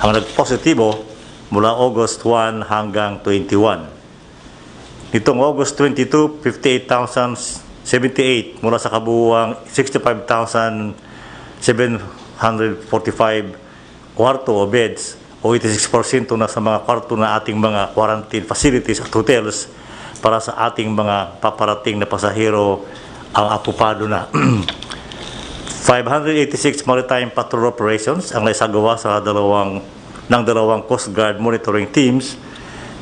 S9: ang nagpositibo mula August 1 hanggang 21. Nitong August 22, 58,078 mula sa kabuuang 65,745 kwarto o beds o 86% na sa mga kwarto na ating mga quarantine facilities at hotels para sa ating mga paparating na pasahero ang akupado na. 586 maritime patrol operations ang naisagawa sa dalawang Coast Guard monitoring teams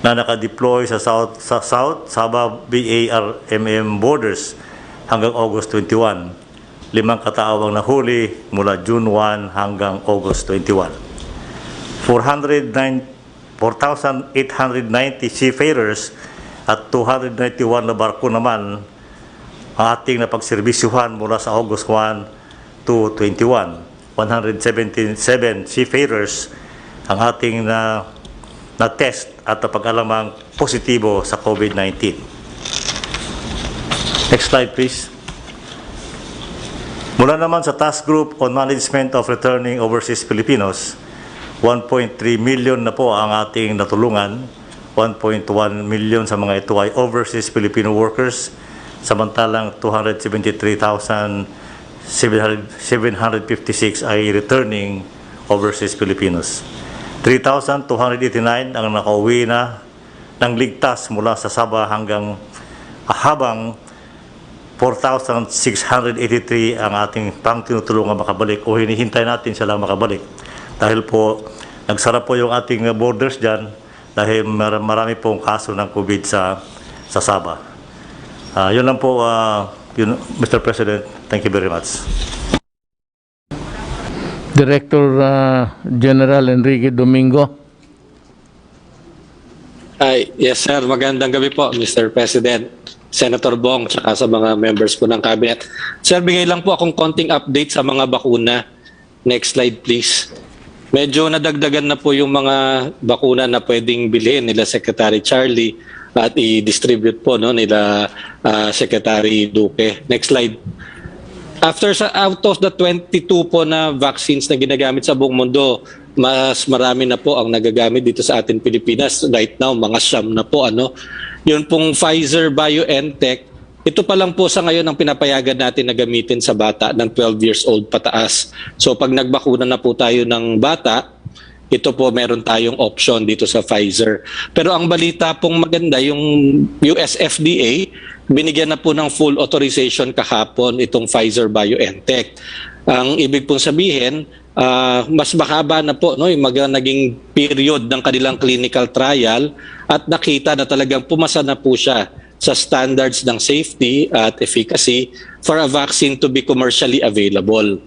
S9: na nakadeploy sa South Sabah BARMM borders hanggang August 21. 5 katao ang nahuli mula June 1 hanggang August 21. 4,890 seafarers at 291 na barko naman ang ating napagserbisyuhan mula sa August 1 to 21. 177 seafarers ang ating na-test at napag-alamang positibo sa COVID-19. Next slide please. Mula naman sa Task Group on Management of Returning Overseas Filipinos, 1.3 million na po ang ating natulungan. 1.1 million sa mga ito ay overseas Filipino workers, samantalang 273,756 ay returning overseas Filipinos. 3,289 ang nakauwi na ng ligtas mula sa Sabah habang 4,683 ang ating tinutulungan makabalik o hinihintay natin sila makabalik. Dahil po, nagsara po yung ating borders dyan dahil marami pong kaso ng COVID sa Sabah. Yun lang po, Mr. President. Thank you very much.
S1: Director General Enrique Domingo.
S10: Yes sir, magandang gabi po Mr. President, Senator Bong, tsaka sa mga members po ng Cabinet. Sir, bigay lang po akong konting update sa mga bakuna. Next slide please. Medyo nadagdagan na po yung mga bakuna na pwedeng bilhin nila Secretary Charlie at i-distribute po nila Secretary Duque. Next slide. Out of the 22 po na vaccines na ginagamit sa buong mundo, mas marami na po ang nagagamit dito sa atin Pilipinas. Right now, mga siyam na po. Yun pong Pfizer BioNTech, ito pa lang po sa ngayon ang pinapayagan natin na gamitin sa bata ng 12 years old pataas. So pag nagbakuna na po tayo ng bata, ito po meron tayong option dito sa Pfizer. Pero ang balita pong maganda, yung US FDA, binigyan na po ng full authorization kahapon itong Pfizer BioNTech. Ang ibig pong sabihin, mas mahaba na po yung naging period ng kanilang clinical trial at nakita na talagang pumasa na po siya sa standards ng safety at efficacy for a vaccine to be commercially available.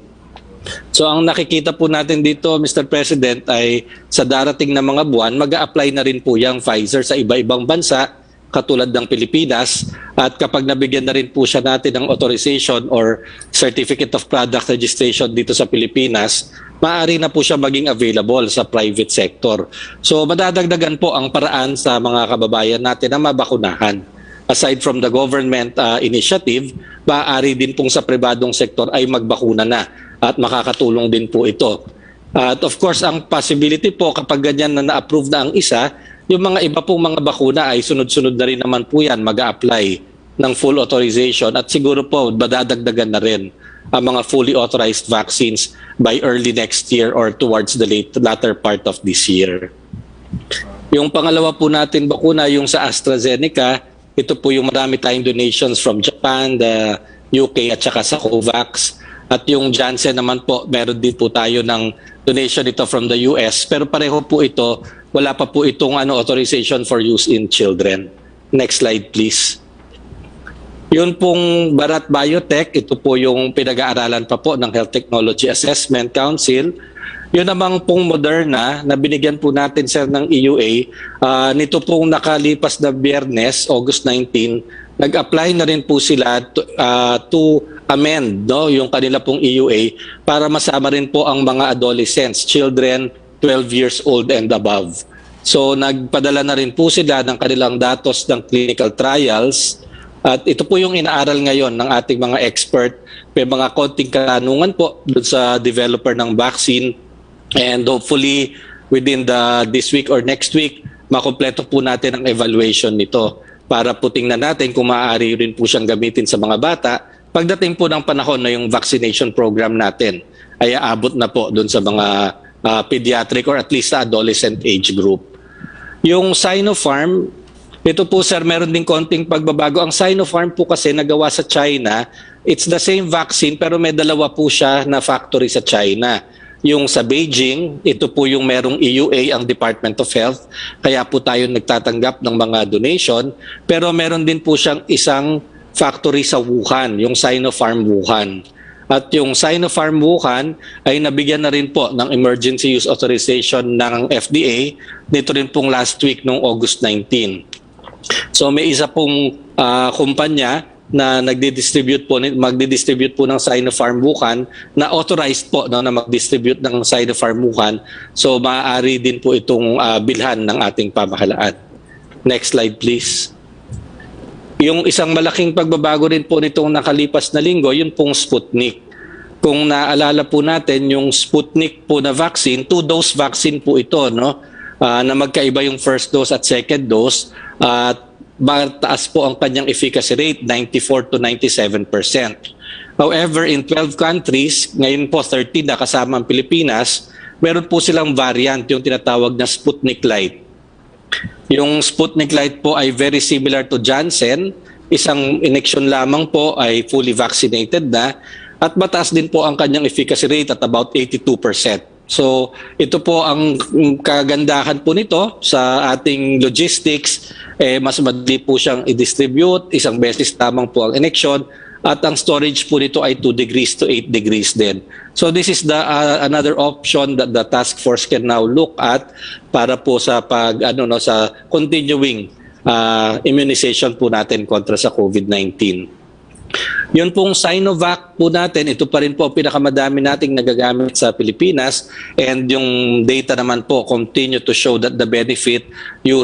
S10: So ang nakikita po natin dito, Mr. President, ay sa darating na mga buwan, mag-a-apply na rin po yung Pfizer sa iba-ibang bansa katulad ng Pilipinas, at kapag nabigyan na rin po siya natin ng authorization or certificate of product registration dito sa Pilipinas, maaari na po siya maging available sa private sector. So madadagdagan po ang paraan sa mga kababayan natin na mabakunahan. Aside from the government initiative, maaari din pong sa pribadong sektor ay magbakuna na at makakatulong din po ito. At of course, ang possibility po kapag ganyan na na-approve na ang isa, yung mga iba pong mga bakuna ay sunod-sunod na rin naman po yan mag-a-apply ng full authorization at siguro po madadagdagan na rin ang mga fully authorized vaccines by early next year or towards the latter part of this year. Yung pangalawa po natin bakuna, yung sa AstraZeneca, ito po yung marami tayong donations from Japan, the UK at saka sa COVAX. At yung Janssen naman po, meron din po tayo ng donation ito from the US. Pero pareho po ito, wala pa po itong authorization for use in children. Next slide please. Yun pong Bharat Biotech, ito po yung pinag-aaralan pa po ng Health Technology Assessment Council. Yun namang pong Moderna na binigyan po natin sir ng EUA, nito pong nakalipas na Biyernes, August 19, nag-apply na rin po sila to amend yung kanila pong EUA para masama rin po ang mga adolescents, children 12 years old and above. So nagpadala na rin po sila ng kanilang datos ng clinical trials at ito po yung inaaral ngayon ng ating mga expert. May mga konting katanungan po dun sa developer ng vaccine and hopefully within this week or next week, makompleto po natin ang evaluation nito para po tingnan natin kung maaari rin po siyang gamitin sa mga bata pagdating po ng panahon na yung vaccination program natin ay aabot na po dun sa mga pediatric or at least sa adolescent age group. Yung Sinopharm, ito po sir, meron din konting pagbabago. Ang Sinopharm po kasi nagawa sa China, it's the same vaccine pero may dalawa po siya na factory sa China. Yung sa Beijing, ito po yung merong EUA ang Department of Health, kaya po tayo nagtatanggap ng mga donation. Pero meron din po siyang isang factory sa Wuhan, yung Sinopharm Wuhan. At yung Sinopharm Wuhan ay nabigyan na rin po ng emergency use authorization ng FDA dito rin pong last week noong August 19. So may isa pong kumpanya na magdidistribute po ng Sinopharm Wuhan na authorized po na mag-distribute ng Sinopharm Wuhan. So maaari din po itong bilhan ng ating pamahalaan. Next slide please. Yung isang malaking pagbabago rin po nitong nakalipas na linggo, yun pong Sputnik. Kung naalala po natin, yung Sputnik po na vaccine, 2-dose vaccine po ito, no? Na magkaiba yung first dose at second dose. At mataas po ang kanyang efficacy rate, 94 to 97%. However, in 12 countries, ngayon po 13 na kasama ang Pilipinas, meron po silang variant, yung tinatawag na Sputnik Light. Yung Sputnik Light po ay very similar to Janssen. Isang injection lamang po ay fully vaccinated na at mataas din po ang kanyang efficacy rate at about 82%. So ito po ang kagandahan po nito sa ating logistics. Mas madali po siyang i-distribute, isang beses lamang po ang injection at ang storage po nito ay 2 degrees to 8 degrees din. So this is another option that the task force can now look at para po sa sa continuing immunization po natin kontra sa COVID-19. Yun pong Sinovac po natin, ito pa rin po ang pinakamadami nating nagagamit sa Pilipinas, and yung data naman po continue to show that the benefit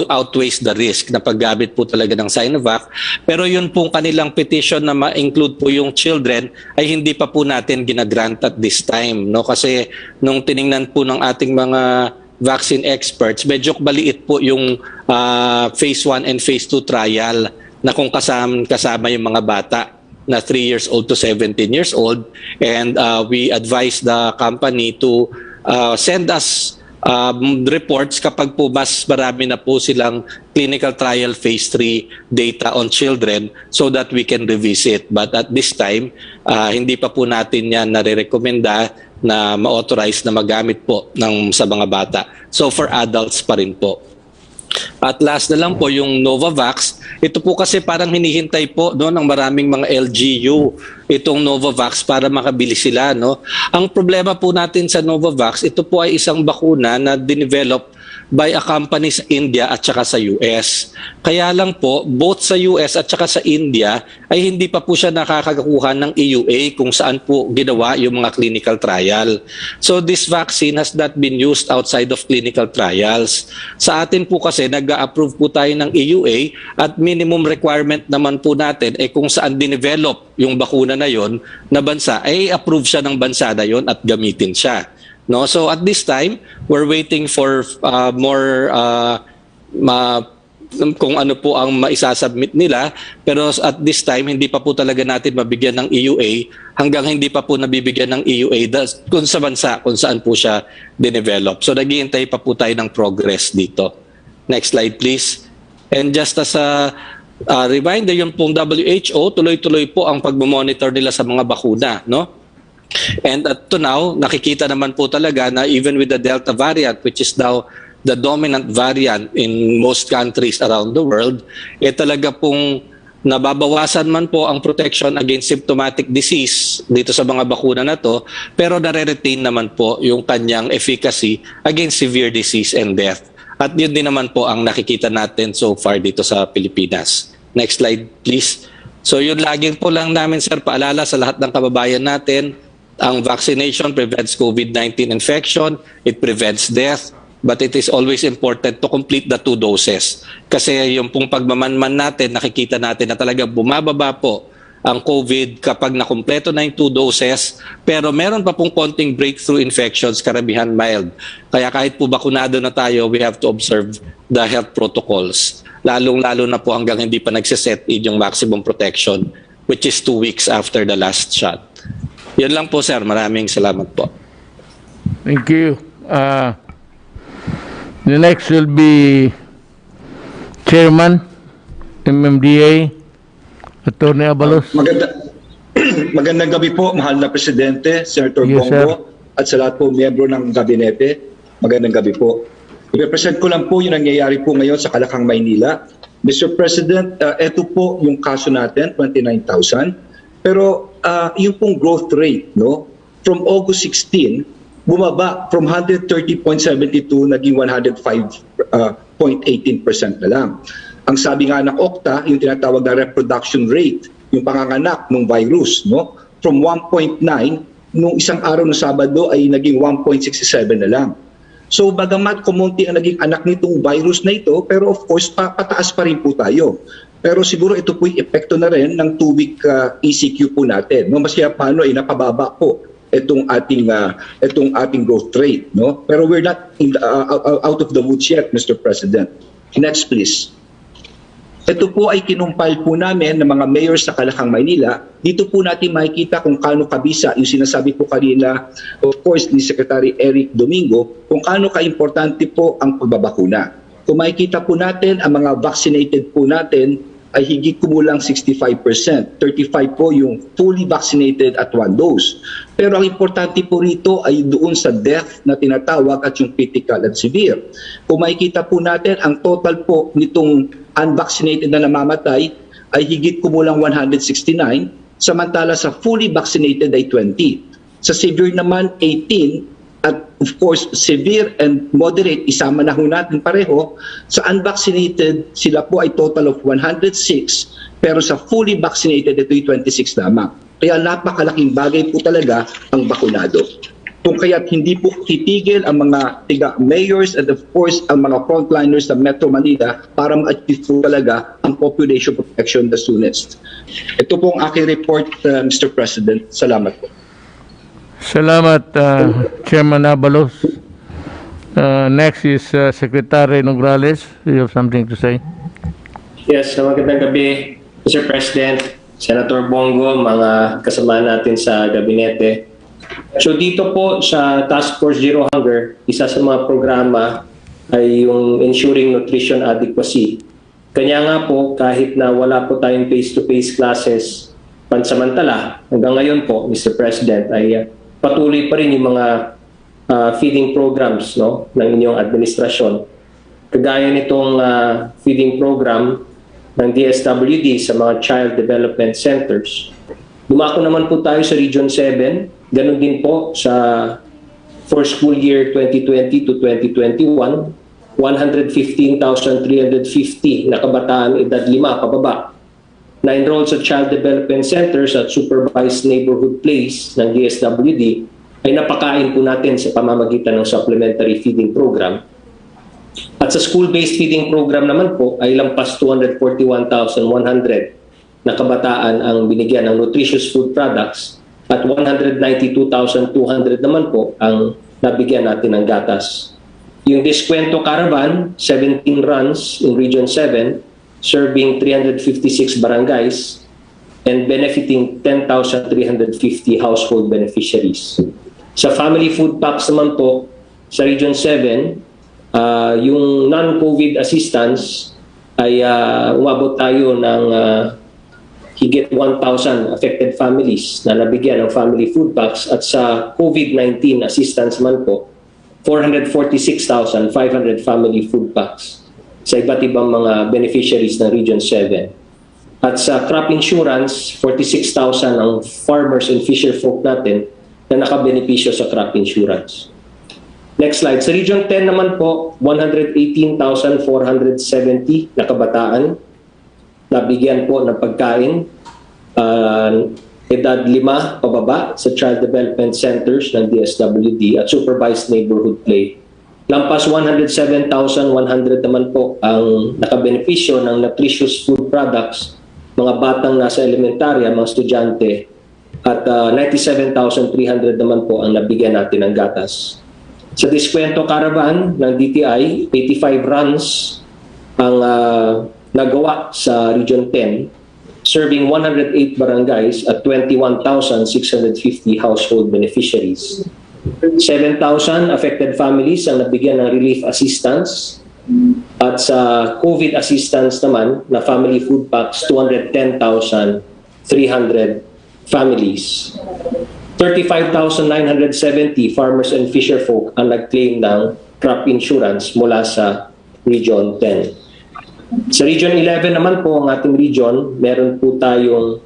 S10: outweighs the risk na paggamit po talaga ng Sinovac. Pero yun pong kanilang petition na ma-include po yung children ay hindi pa po natin ginagrant at this time, no? Kasi nung tiningnan po ng ating mga vaccine experts, medyo maliit po yung phase 1 and phase 2 trial na kung kasama yung mga bata na 3 years old to 17 years old, and we advise the company to send us reports kapag po mas marami na po silang clinical trial phase 3 data on children so that we can revisit. But at this time, hindi pa po natin yan nare-recommenda na ma-authorize na magamit po sa mga bata. So for adults pa rin po. At last na lang po yung Novavax. Ito po kasi parang hinihintay po ng maraming mga LGU itong Novavax para makabili sila, no? Ang problema po natin sa Novavax, ito po ay isang bakuna na dinevelop by a company sa India at saka sa US. Kaya lang po, both sa US at saka sa India ay hindi pa po siya nakakakuha ng EUA kung saan po ginawa yung mga clinical trial. So this vaccine has not been used outside of clinical trials. Sa atin po kasi nag-a-approve po tayo ng EUA at minimum requirement naman po natin ay kung saan dinevelop yung bakuna na yon na bansa ay approve siya ng bansa na yon at gamitin siya. No, so at this time we're waiting for more kung ano po ang maisasubmit nila, pero at this time hindi pa po talaga natin mabigyan ng EUA hanggang hindi pa po nabibigyan ng EUA kung sa bansa kung saan po siya dinevelop. So naghihintay pa po tayo ng progress dito. Next slide please. And just as a reminder, yung pong WHO, tuloy-tuloy po ang pagmamonitor nila sa mga bakuna, no? And up to now, nakikita naman po talaga na even with the Delta variant, which is now the dominant variant in most countries around the world, talaga pong nababawasan man po ang protection against symptomatic disease dito sa mga bakuna na to, pero nare-retain naman po yung kanyang efficacy against severe disease and death. At yun din naman po ang nakikita natin so far dito sa Pilipinas. Next slide, please. So yun laging po lang namin, sir, paalala sa lahat ng kababayan natin, ang vaccination prevents COVID-19 infection, it prevents death, but it is always important to complete the 2 doses. Kasi yung pong pagmamanman natin, nakikita natin na talaga bumababa po ang COVID kapag nakumpleto na yung 2 doses, pero meron pa pong konting breakthrough infections, karamihan mild. Kaya kahit po bakunado na tayo, we have to observe the health protocols. Lalong-lalo na po hanggang hindi pa nagsiset in yung maximum protection, which is 2 weeks after the last shot. Yun lang po, sir. Maraming salamat po.
S1: Thank you. The next will be Chairman, MMDA, Attorney Abalos.
S11: Magandang gabi po, mahal na Presidente, Senator
S1: Yes,
S11: Bongo, at sa lahat po miyembro ng gabinete. Magandang gabi po. I-represent ko lang po yung nangyayari po ngayon sa Kalakang, Maynila. Mr. President, ito po yung kaso natin, 29,000. Pero yung pong growth rate, no, from August 16, bumaba from 130.72 naging 105.18% na lang. Ang sabi nga ng Okta, yung tinatawag na reproduction rate, yung panganganak ng virus, no, from 1.9 nung isang araw ng Sabado ay naging 1.67 na lang. So bagamat kumunti ang naging anak nitong virus na ito, pero of course pataas pa rin po tayo. Pero siguro ito po yung epekto na rin ng 2-week ECQ po natin. No, mas kaya paano ay napababa po itong ating growth rate, no? Pero we're not out of the woods yet, Mr. President. Next please. Ito po ay kinumpile po namin ng mga mayor sa Kalakang, Maynila. Dito po natin makikita kung kaano kabisa yung sinasabi po kanina, of course, ni Secretary Eric Domingo, kung kaano ka-importante po ang pagbabakuna. Kung makikita po natin, ang mga vaccinated po natin ay higit kumulang 65%. 35 po yung fully vaccinated at 1 dose. Pero ang importante po rito ay doon sa death na tinatawag at yung critical at severe. Kung makikita po natin, ang total po nitong unvaccinated na namamatay ay higit kumulang 169, samantala sa fully vaccinated ay 20. Sa severe naman, 18, at of course severe and moderate, isama na ho natin pareho. Sa unvaccinated, sila po ay total of 106, pero sa fully vaccinated, ito ay 26 lamang. Kaya napakalaking bagay po talaga ang bakunado. Kung kaya't hindi po titigil ang mga mayors and of course ang mga frontliners sa Metro Manila para ma-achieve po talaga ang population protection the soonest. Ito po ang aking report, Mr. President. Salamat po.
S1: Salamat, Chairman Abalos. Next is Secretary Nograles. You have something to say?
S12: Yes, magandang gabi, Mr. President, Senator Bongo, mga kasama natin sa gabinete. So dito po sa Task Force Zero Hunger, isa sa mga programa ay yung Ensuring Nutrition Adequacy. Kanya nga po, kahit na wala po tayong face-to-face classes pansamantala, hanggang ngayon po, Mr. President, ay patuloy pa rin yung mga feeding programs, no, ng inyong administrasyon. Kagaya nitong feeding program ng DSWD sa mga Child Development Centers. Dumako naman po tayo sa Region 7, ganun din po sa for school year 2020 to 2021, 115,350 na kabataan edad 5 pababa na-enroll sa Child Development Centers at Supervised Neighborhood Place ng DSWD ay napakain po natin sa pamamagitan ng Supplementary Feeding Program. At sa School-Based Feeding Program naman po ay lampas 241,100 na kabataan ang binigyan ng nutritious food products at 192,200 naman po ang nabigyan natin ng gatas. Yung Diskwento Caravan, 17 runs in Region 7, serving 356 barangays and benefiting 10,350 household beneficiaries. Sa family food packs naman po, sa Region 7, yung non-COVID assistance ay umabot tayo ng higit 1,000 affected families na nabigyan ng family food packs at sa COVID-19 assistance man po, 446,500 family food packs sa iba't ibang mga beneficiaries ng Region 7. At sa crop insurance, 46,000 ang farmers and fisher folk natin na nakabenepisyo sa crop insurance. Next slide. Sa Region 10 naman po, 118,470 na kabataan nabigyan po ng pagkain edad 5 pababa sa Child Development Centers ng DSWD at Supervised Neighborhood Play. Lampas 107,100 naman po ang nakabenepisyo ng nutritious food products, mga batang nasa elementarya, mga estudyante, at 97,300 naman po ang nabigyan natin ng gatas. Sa Diskwento Caravan ng DTI, 85 runs ang nagawa sa Region 10, serving 108 barangays at 21,650 household beneficiaries. 7,000 affected families ang nabigyan ng relief assistance. At sa COVID assistance naman na family food packs, 210,300 families. 35,970 farmers and fisher folk ang nag-claim ng crop insurance mula sa Region 10. Sa Region 11 naman po, ang ating region, meron po tayong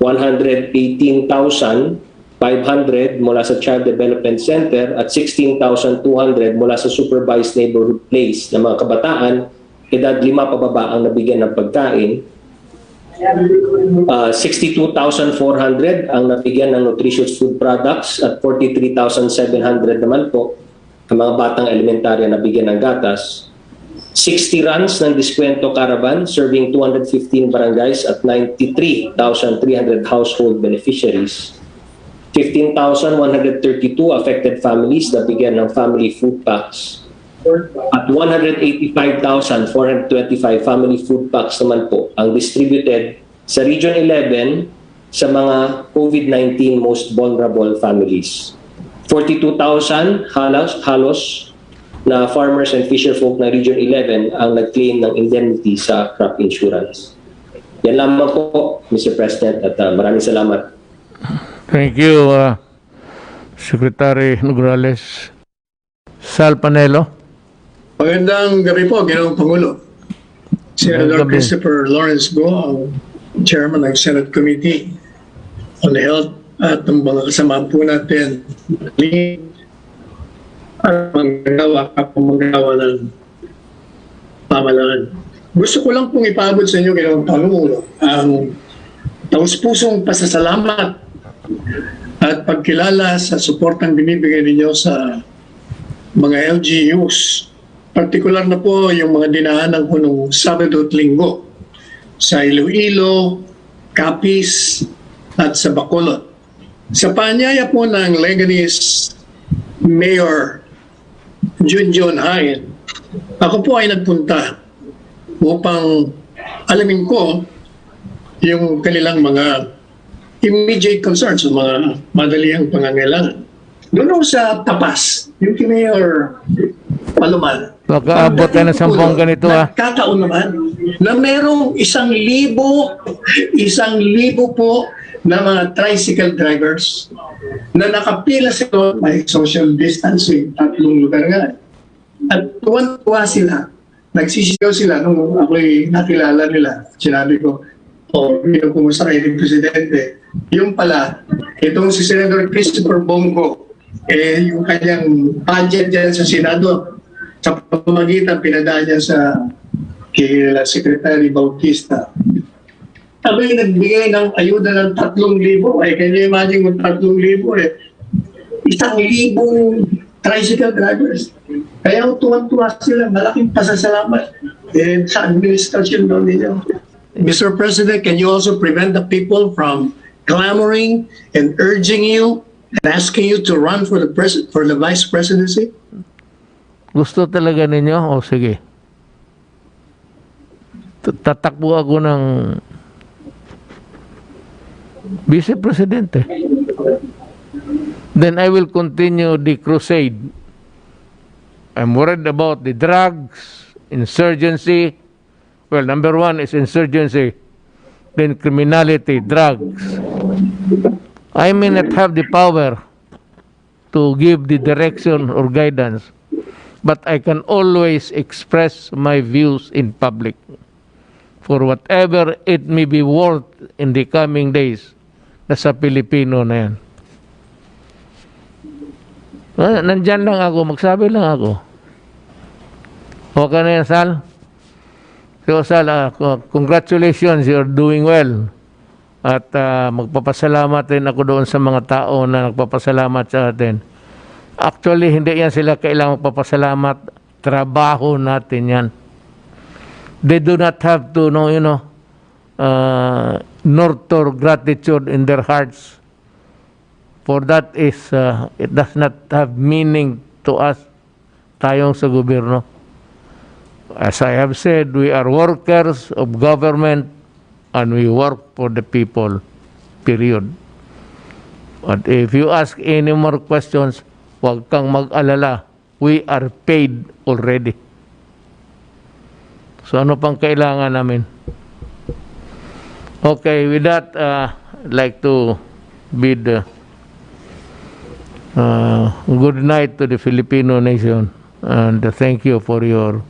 S12: 118,500 mula sa Child Development Center at 16,200 mula sa Supervised Neighborhood Place na mga kabataan, edad 5 pababa ang nabigyan ng pagkain. 62,400 ang nabigyan ng nutritious food products at 43,700 naman po ang mga batang elementarya nabigyan ng gatas. 60 runs ng Diskwento Caravan serving 215 barangays at 93,300 household beneficiaries. 15,132 affected families na bigyan ng family food packs. At 185,425 family food packs naman po ang distributed sa Region 11 sa mga COVID-19 most vulnerable families. 42,000 halos na farmers and fisher folk na Region 11 ang nag-claim ng indemnity sa crop insurance. Yan lamang po, Mr. President, at maraming salamat.
S1: Thank you, Secretary Nograles. Sal Panelo.
S13: Magandang gabi po, Ginoong Pangulo. Senator Christopher Lawrence Go, Chairman ng Senate Committee on Health, at ang mga kasama po natin at manggagawa ng pamahalaan. Gusto ko lang pong ipaabot sa inyo, Ginoong Pangulo, ang taus-pusong pasasalamat at pagkilala sa suportang binibigay ninyo sa mga LGUs. Partikular na po yung mga dinaanan ko nung Sabado at Linggo sa Iloilo, Capiz at sa Bacolod. Sa paanyaya po ng Leganese Mayor Junjun Hain, ako po ay nagpunta upang alamin ko yung kanilang mga immediate concerns, mga madalihang pangangailangan. Doon sa Tapas, yung kay Mayor Palumal,
S1: Makaabot ka na 10 ganito ah.
S13: nagkataon naman na merong 1,000 po na mga tricycle drivers na nakapila sila, may social distancing, 3 lugar nga. At tuwan-tuwa sila, nagsisigaw sila nung ako'y nakilala nila. Sinabi ko, kumusta kayo ng Presidente? Yung pala, itong si Senator Christopher Bongo, yung kanyang budget dyan sa Senado, sa pamamagitan, pinadaan niya sa kay Secretary Bautista. Sabi, nagbigay ng ayuda ng 3,000. Ay, can you imagine kung 3,000 1,000 tricycle drivers. Kaya tuwan-tuwa sila, malaking pasasalamat sa administrasyon daw ninyo. Mr. President, can you also prevent the people from clamoring and urging you and asking you to run for the vice presidency?
S1: Gusto talaga ninyo? O sige. Tatakbo ako ng Vice Presidente. Then I will continue the crusade. I'm worried about the drugs, insurgency. Well, number 1 is insurgency. Then criminality, drugs. I may not have the power to give the direction or guidance, but I can always express my views in public for whatever it may be worth in the coming days na sa Pilipino na yan. Nandyan lang ako, magsabi lang ako. Okay na yan, Sal? So, Sal, congratulations, you're doing well. At magpapasalamat rin ako doon sa mga tao na nagpapasalamat sa atin. Actually, hindi yan sila kailangang magpapasalamat. Trabaho natin yan. They do not have to, nurture gratitude in their hearts. For that is, it does not have meaning to us, tayong sa gobyerno. As I have said, we are workers of government and we work for the people, period. But if you ask any more questions, huwag kang mag-alala. We are paid already. So ano pang kailangan namin? Okay, with that, I'd like to bid good night to the Filipino nation, and thank you for your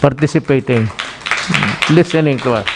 S1: participating, listening to us.